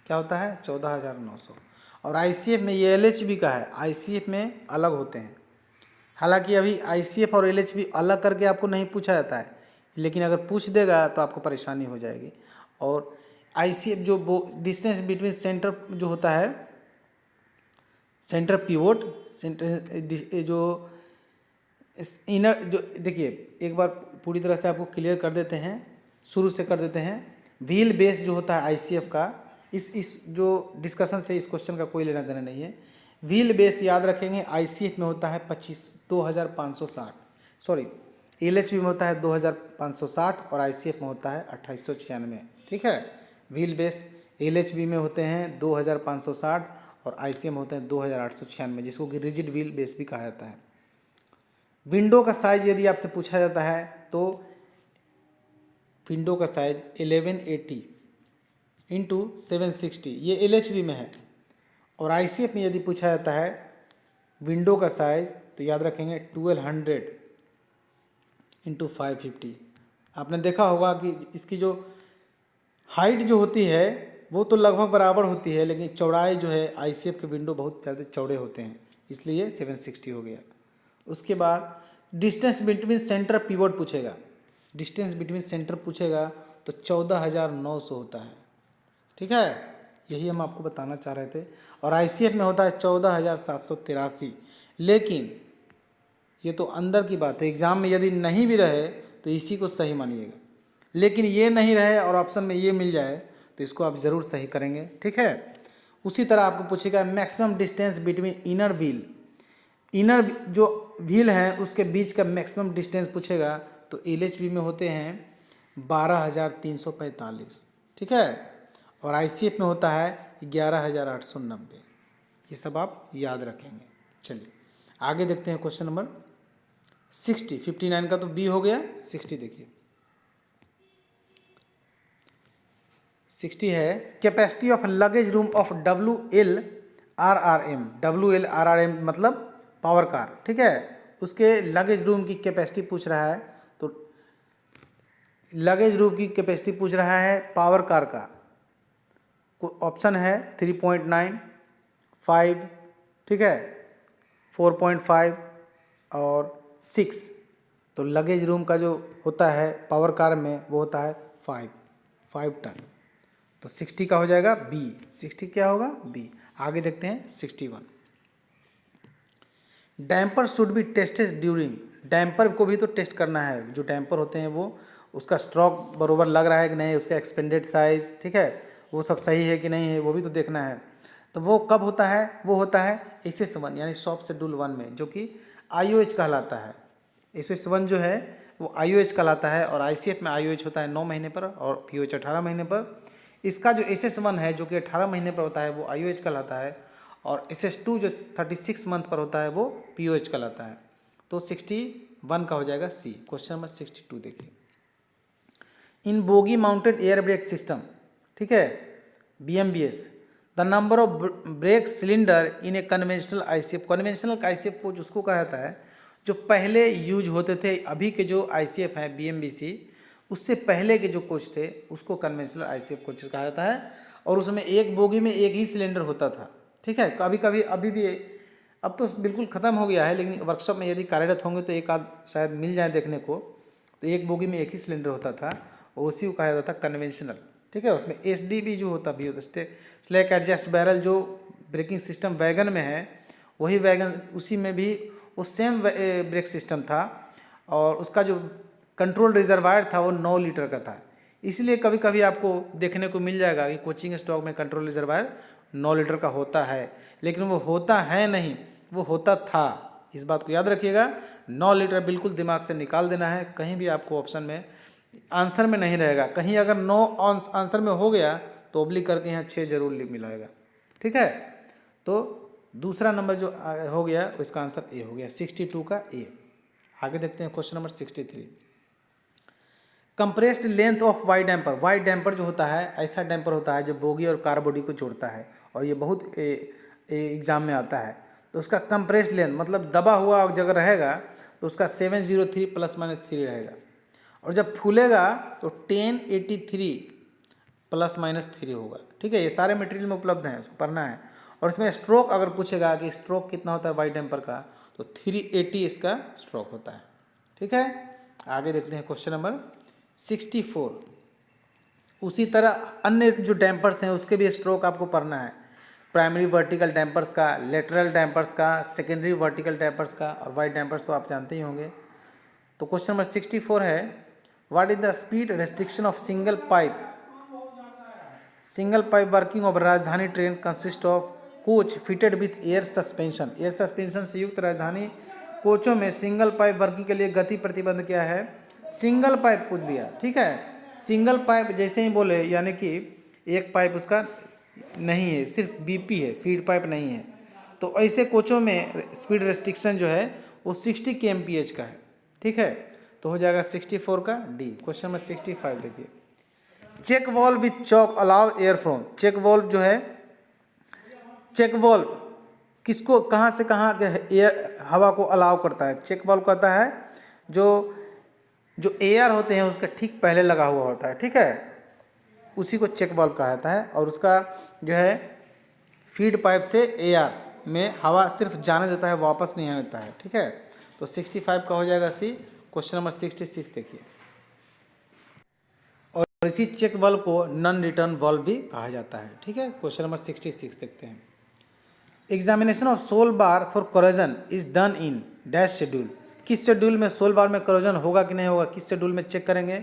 A: क्या होता है? 14,900। और आईसीएफ में ये एलएचबी का है, आईसीएफ में अलग होते हैं। हालांकि अभी आईसीएफ और एलएचबी अलग करके आपको नहीं पूछा जाता है, लेकिन अगर पूछ देगा तो आपको परेशानी हो जाएगी। और आईसीएफ जो डिस्टेंस बिटवीन सेंटर जो होता है, सेंटर पिवोट, सेंटर जो इनर जो, देखिए एक बार पूरी तरह से आपको क्लियर कर देते हैं, शुरू से कर देते हैं। व्हील बेस जो होता है आईसीएफ का, इस जो डिस्कशन से इस क्वेश्चन का कोई लेना देना नहीं है। व्हील बेस याद रखेंगे, आईसीएफ में होता है 25,560, सॉरी एलएचबी में होता है 2,560 और आईसीएफ में होता है 2,896। ठीक है, व्हील बेस एलएचबी में होते हैं 2,560 और आईसीएफ में होते हैं 2,896, जिसको कि रिजिड व्हील बेस भी कहा जाता है। विंडो का साइज यदि आपसे पूछा जाता है तो विंडो का साइज 1180 इंटू 760, ये एलएचबी में है। और आईसीएफ में यदि पूछा जाता है विंडो का साइज, तो याद रखेंगे 1200 इंटू 550। आपने देखा होगा कि इसकी जो हाइट जो होती है वो तो लगभग बराबर होती है, लेकिन चौड़ाई जो है आईसीएफ के विंडो बहुत ज़्यादा चौड़े होते हैं, इसलिए 760 हो गया। उसके बाद डिस्टेंस बिटवीन सेंटर पिवोट पूछेगा, डिस्टेंस बिटवीन सेंटर पूछेगा तो 14,900 होता है। ठीक है, यही हम आपको बताना चाह रहे थे। और आईसीएफ में होता है 14,783, लेकिन ये तो अंदर की बात है, एग्ज़ाम में यदि नहीं भी रहे तो इसी को सही मानिएगा, लेकिन ये नहीं रहे और ऑप्शन में ये मिल जाए तो इसको आप ज़रूर सही करेंगे। ठीक है, उसी तरह आपको पूछेगा maximum distance between inner wheel, inner जो व्हील है उसके बीच का मैक्सिमम डिस्टेंस पूछेगा तो एलएचबी में होते हैं 12,345। ठीक है, और आईसीएफ में होता है 11,890। ये सब आप याद रखेंगे। चलिए आगे देखते हैं क्वेश्चन नंबर 60। 59 का तो बी हो गया, 60 देखिए। 60 है capacity of luggage room of WLRRM। WLRRM मतलब पावर कार। ठीक है, उसके लगेज रूम की कैपेसिटी पूछ रहा है, तो लगेज रूम की कैपेसिटी पूछ रहा है पावर कार का। ऑप्शन है 3.9, 5, ठीक है, 4.5 और 6। तो लगेज रूम का जो होता है पावर कार में वो होता है 5 टन। तो 60 का हो जाएगा बी। 60 क्या होगा? बी। आगे देखते हैं 61। Damper should be tested during, damper को भी तो टेस्ट करना है, जो डैम्पर होते हैं वो उसका स्ट्रोक बरोबर लग रहा है कि नहीं, उसका एक्सपेंडेड साइज, ठीक है, वो सब सही है कि नहीं है, वो भी तो देखना है। तो वो कब होता है? वो होता है SS1 यानी शॉप शेड्यूल 1 में, जो कि IOH कहलाता है। SS1 जो है वो IOH कहलाता है, और ICF में IOH होता है 9 महीने पर और POH 18 महीने पर। इसका जो SS1 है जो कि 18 महीने पर होता है वो IOH कहलाता है, और SS2 जो 36 मंथ पर होता है वो POH कहलाता है। तो 61 का हो जाएगा सी। क्वेश्चन नंबर 62 देखिए। In bogie mounted air brake system, ठीक है, BMBS, the number of brake cylinder in a conventional ICF। Conventional ICF को जिसको कहा जाता है जो पहले यूज होते थे, अभी के जो ICF हैं BMBC उससे पहले के जो कोच थे उसको कन्वेंशनल ICF कोच कहा जाता है, और उसमें एक बोगी में एक ही सिलेंडर होता था। ठीक है, कभी कभी अभी भी, अब तो बिल्कुल ख़त्म हो गया है, लेकिन वर्कशॉप में यदि कार्यरत होंगे तो एक आध शायद मिल जाए देखने को। तो एक बोगी में एक ही सिलेंडर होता था और उसी को कहा जाता था कन्वेंशनल। ठीक है, उसमें SDB जो होता भी होता, स्लैक एडजस्ट बैरल, जो ब्रेकिंग सिस्टम वैगन में है वही वैगन, उसी में भी वो सेम ब्रेक सिस्टम था, और उसका जो कंट्रोल रिजर्वायर था वो 9 लीटर का था। इसलिए कभी कभी आपको देखने को मिल जाएगा कि कोचिंग स्टॉक में कंट्रोल रिजर्वायर 9 लीटर का होता है, लेकिन वो होता है नहीं, वो होता था। इस बात को याद रखिएगा। 9 लीटर बिल्कुल दिमाग से निकाल देना है, कहीं भी आपको ऑप्शन में आंसर में नहीं रहेगा। कहीं अगर 9 आंसर में हो गया तो ओब्लिक करके यहाँ 6 जरूर मिलाएगा। ठीक है, तो दूसरा नंबर जो हो गया उसका आंसर ए हो गया, 62 का ए। आगे देखते हैं question number 63। Compressed length of Y damper. Y damper जो होता है ऐसा डैम्पर होता है जो बोगी और कार बॉडी को जोड़ता है, और ये बहुत एग्जाम में आता है। तो उसका कंप्रेस्ड लेंथ मतलब दबा हुआ जगह रहेगा तो उसका 703 ±3 रहेगा, और जब फूलेगा तो 1083 ±3 होगा। ठीक है, ये सारे मटेरियल में उपलब्ध हैं, उसको पढ़ना है। और इसमें स्ट्रोक अगर पूछेगा कि स्ट्रोक कितना होता है वाई डैम्पर का, तो 380 इसका स्ट्रोक होता है। ठीक है, आगे देखते हैं क्वेश्चन नंबर 64। उसी तरह अन्य जो डैम्पर्स हैं उसके भी स्ट्रोक आपको पढ़ना है। प्राइमरी वर्टिकल डैम्पर्स का, लेटरल डैम्पर्स का, सेकेंडरी वर्टिकल डैम्पर्स का, और वाई डैम्पर्स तो आप जानते ही होंगे। तो क्वेश्चन नंबर 64 है, what is the speed restriction of single pipe working of Rajdhani train consist of coach fitted with air suspension. Air suspension से युक्त राजधानी कोचों में सिंगल पाइप वर्किंग के लिए गति प्रतिबंध क्या है? सिंगल पाइप पूछ लिया। ठीक है, सिंगल पाइप जैसे ही बोले यानी कि एक पाइप उसका नहीं है, सिर्फ बीपी है, फीड पाइप नहीं है। तो ऐसे कोचों में स्पीड रेस्ट्रिक्शन जो है वो 60 kmph का है। ठीक है, तो हो जाएगा 64 का डी। क्वेश्चन नंबर 65 देखिए, check valve with choke allow air from. Check valve जो है, चेक वॉल्व किसको कहाँ से कहाँ के एयर हवा को अलाउ करता है? चेक वॉल्व कहता है जो एयर होते हैं उसका ठीक पहले लगा हुआ होता है। ठीक है, उसी को चेक वॉल्व कहा जाता है, और उसका जो है फीड पाइप से एयर में हवा सिर्फ जाने देता है, वापस नहीं आने देता है। ठीक है, तो 65 का हो जाएगा सी। क्वेश्चन नंबर 66 देखिए, और इसी चेक वॉल्व को नॉन रिटर्न वॉल्व भी कहा जाता है। ठीक है, क्वेश्चन नंबर 66 देखते हैं। Examination of sole bar for corrosion is done in dash schedule. किस शेड्यूल में सोल बार में करोजन होगा कि नहीं होगा, किस शेड्यूल में चेक करेंगे?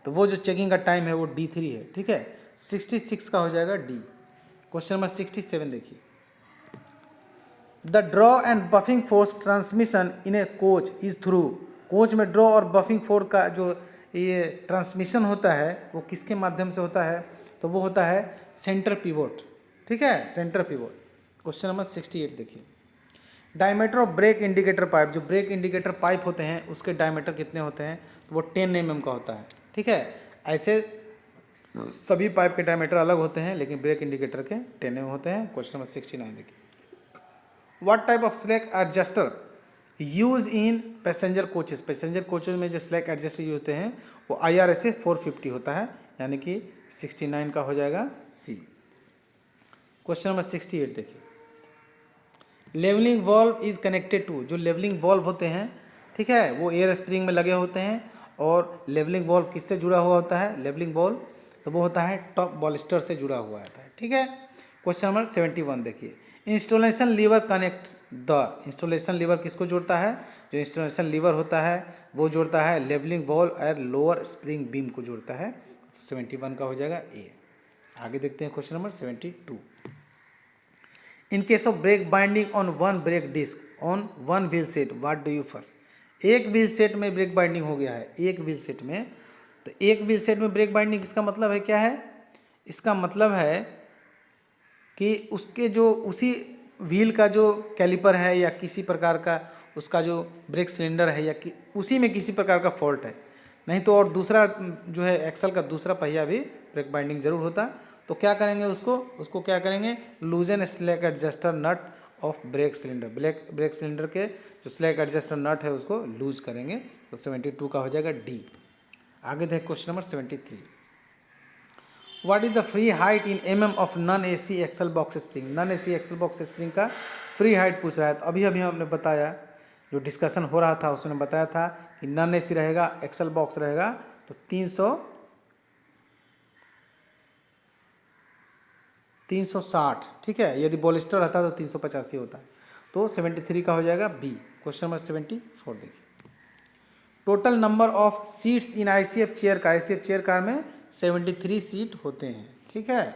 A: तो वो जो चेकिंग का टाइम है वो D3 है। ठीक है, 66 का हो जाएगा डी। क्वेश्चन नंबर 67 देखिए, the draw and buffing force transmission in A coach is through. Coach में ड्रॉ और बफिंग फोर्स का जो ये ट्रांसमिशन होता है वो किसके माध्यम से होता है? तो वो होता है सेंटर पिवोट। ठीक है, सेंटर पिवोट। क्वेश्चन नंबर 68 देखिए, diameter of brake indicator pipe. जो ब्रेक इंडिकेटर पाइप होते हैं उसके डायमीटर कितने होते हैं? तो वो 10 mm का होता है। ठीक है, ऐसे सभी पाइप के डायमीटर अलग होते हैं लेकिन ब्रेक इंडिकेटर के 10 mm होते हैं। क्वेश्चन नंबर 69 देखिए, what type of slack adjuster use in passenger coaches. Passenger coaches में जो स्लैक एडजस्टर यूज होते हैं वो IRSA 450 होता है, यानी कि 69 का हो जाएगा सी। क्वेश्चन नंबर 68 देखिए, levelling valve is connected to. जो लेवलिंग वॉल्व होते हैं, ठीक है, वो एयर स्प्रिंग में लगे होते हैं, और लेवलिंग वॉल्व किससे जुड़ा हुआ होता है? लेवलिंग वॉल्व तो वो होता है टॉप बॉलिस्टर से जुड़ा हुआ होता है। ठीक है, क्वेश्चन नंबर 71 देखिए, installation lever connects the. Installation lever किसको जोड़ता है? जो इंस्टॉलेशन लीवर होता है वो जोड़ता है लेवलिंग वॉल्व और लोअर स्प्रिंग बीम को जोड़ता है। 71 का हो जाएगा ए। आगे देखते हैं question number 72। In case of brake binding on one brake disc on one wheel set what do you first. एक व्हील सेट में ब्रेक बाइंडिंग हो गया है, एक व्हील सेट में। तो एक व्हील सेट में ब्रेक बाइंडिंग इसका मतलब है क्या है? इसका मतलब है कि उसके जो उसी व्हील का जो कैलिपर है या किसी प्रकार का उसका जो ब्रेक सिलेंडर है या उसी में किसी प्रकार का फॉल्ट है, नहीं तो और दूसरा जो है एक्सल का दूसरा पहिया भी ब्रेक बाइंडिंग जरूर होता। तो क्या करेंगे उसको क्या करेंगे? Loosen slack adjuster nut of brake cylinder. Brake cylinder के जो स्लैक एडजस्टर नट है उसको लूज करेंगे। तो 72 का हो जाएगा डी। आगे देख question number 73। What is the free height in mm of non AC axle box spring. Non AC axle box spring का फ्री हाइट पूछ रहा है। तो अभी हमने बताया, जो डिस्कशन हो रहा था उसमें बताया था कि नॉन AC रहेगा, एक्सल बॉक्स रहेगा तो 360। ठीक है, यदि बॉलिस्टर रहता है तो 385 होता है। तो 73 का हो जाएगा बी। क्वेश्चन नंबर 74 देखिए, total number of seats in ICF chair car. ICF chair car में 73 सीट होते हैं। ठीक है,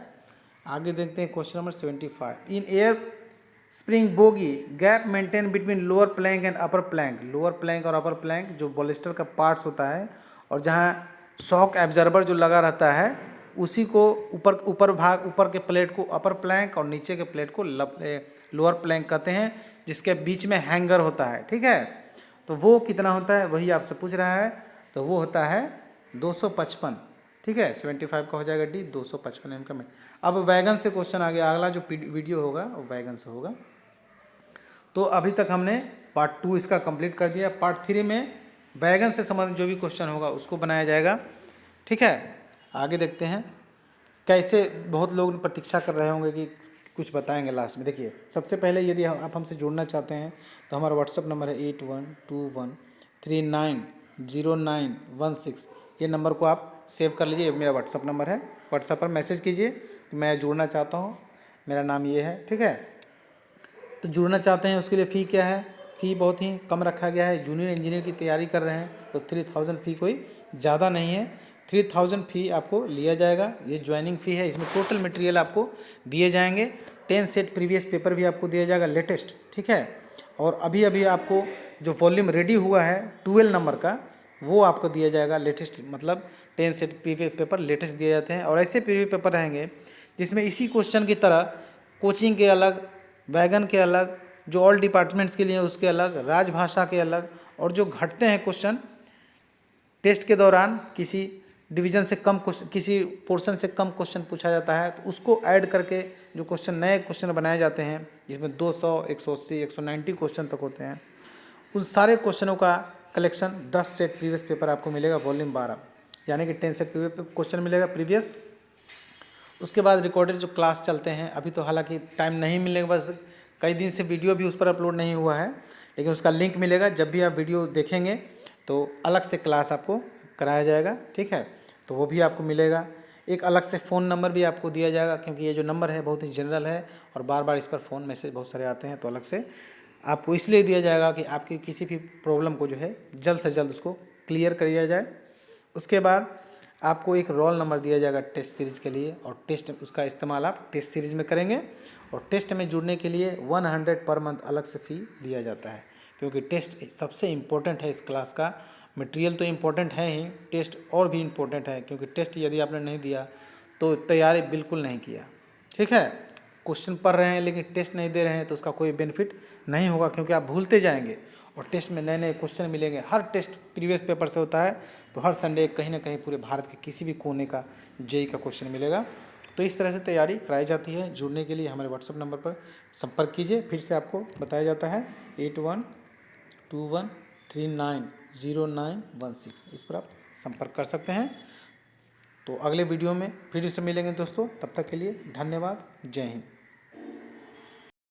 A: आगे देखते हैं question number 75। In air spring bogie gap maintain between lower plank and upper plank. Lower plank और अपर प्लैंक जो बॉलिस्टर का पार्ट्स होता है, और जहाँ शॉक एब्जर्वर जो लगा रहता है उसी को ऊपर के प्लेट को अपर प्लैंक और नीचे के प्लेट को लोअर प्लैंक कहते हैं, जिसके बीच में हैंगर होता है। ठीक है, तो वो कितना होता है वही आपसे पूछ रहा है, तो वो होता है 255। ठीक है, 75 का हो जाएगा डी, 255 इनका में। अब वैगन से क्वेश्चन आ गया, अगला जो वीडियो होगा वो वैगन से होगा। तो अभी तक हमने पार्ट 2 इसका कंप्लीट कर दिया। पार्ट 3 में वैगन से संबंधित जो भी क्वेश्चन होगा उसको बनाया जाएगा। ठीक है, आगे देखते हैं कैसे। बहुत लोग प्रतीक्षा कर रहे होंगे कि कुछ बताएंगे लास्ट में। देखिए, सबसे पहले यदि आप हमसे जुड़ना चाहते हैं तो हमारा व्हाट्सअप नंबर है 8121390916। ये नंबर को आप सेव कर लीजिए, ये मेरा व्हाट्सअप नंबर है। व्हाट्सअप पर मैसेज कीजिए कि मैं जुड़ना चाहता हूँ, मेरा नाम ये है। ठीक है, तो जुड़ना चाहते हैं उसके लिए फ़ी क्या है? फ़ी बहुत ही कम रखा गया है। जूनियर इंजीनियर की तैयारी कर रहे हैं तो 3000 फ़ी कोई ज़्यादा नहीं है। 3000 फ़ी आपको लिया जाएगा। ये ज्वाइनिंग फ़ी है। इसमें टोटल मटेरियल आपको दिए जाएंगे। 10 सेट प्रीवियस पेपर भी आपको दिया जाएगा लेटेस्ट। ठीक है, और अभी अभी आपको जो वॉल्यूम रेडी हुआ है 12 नंबर का, वो आपको दिया जाएगा लेटेस्ट। मतलब 10 सेट प्रीवियस पेपर लेटेस्ट दिए जाते हैं। और ऐसे प्रीवियस पेपर रहेंगे जिसमें इसी क्वेश्चन की तरह कोचिंग के अलग, वैगन के अलग, जो ऑल डिपार्टमेंट्स के लिए उसके अलग, राजभाषा के अलग, और जो घटते हैं क्वेश्चन टेस्ट के दौरान किसी डिवीजन से कम क्वेश्चन, किसी पोर्शन से कम क्वेश्चन पूछा जाता है तो उसको ऐड करके जो क्वेश्चन, नए क्वेश्चन बनाए जाते हैं जिसमें 200, 180, 190 क्वेश्चन तक होते हैं, उन सारे क्वेश्चनों का कलेक्शन 10 सेट प्रीवियस पेपर आपको मिलेगा वॉल्यूम 12, यानी कि 10 सेट प्रीवियस क्वेश्चन मिलेगा प्रीवियस। उसके बाद रिकॉर्डेड जो क्लास चलते हैं, अभी तो हालांकि टाइम नहीं मिलेगा, बस कई दिन से वीडियो भी उस पर अपलोड नहीं हुआ है, लेकिन उसका लिंक मिलेगा। जब भी आप वीडियो देखेंगे तो अलग से क्लास आपको कराया जाएगा। ठीक है, तो वो भी आपको मिलेगा। एक अलग से फ़ोन नंबर भी आपको दिया जाएगा, क्योंकि ये जो नंबर है बहुत ही जनरल है और बार बार इस पर फ़ोन मैसेज बहुत सारे आते हैं, तो अलग से आपको इसलिए दिया जाएगा कि आपकी किसी भी प्रॉब्लम को जो है जल्द से जल्द उसको क्लियर कर दिया जाए। उसके बाद आपको एक रोल नंबर दिया जाएगा टेस्ट सीरीज़ के लिए, और टेस्ट उसका इस्तेमाल आप टेस्ट सीरीज़ में करेंगे। और टेस्ट में जुड़ने के लिए 100 पर मंथ अलग से फ़ी लिया जाता है, क्योंकि टेस्ट सबसे इम्पोर्टेंट है इस क्लास का। मटेरियल तो इम्पोर्टेंट है ही, टेस्ट और भी इम्पोर्टेंट है, क्योंकि टेस्ट यदि आपने नहीं दिया तो तैयारी बिल्कुल नहीं किया। ठीक है, क्वेश्चन पढ़ रहे हैं लेकिन टेस्ट नहीं दे रहे हैं तो उसका कोई बेनिफिट नहीं होगा, क्योंकि आप भूलते जाएंगे। और टेस्ट में नए नए क्वेश्चन मिलेंगे। हर टेस्ट प्रीवियस पेपर से होता है, तो हर संडे कहीं ना कहीं पूरे भारत के किसी भी कोने का जेई का क्वेश्चन मिलेगा। तो इस तरह से तैयारी कराई जाती है। जुड़ने के लिए हमारे व्हाट्सअप नंबर पर संपर्क कीजिए। फिर से आपको बताया जाता है 8121390916, इस पर आप संपर्क कर सकते हैं। तो अगले वीडियो में फिर से मिलेंगे दोस्तों, तब तक के लिए धन्यवाद। जय हिंद।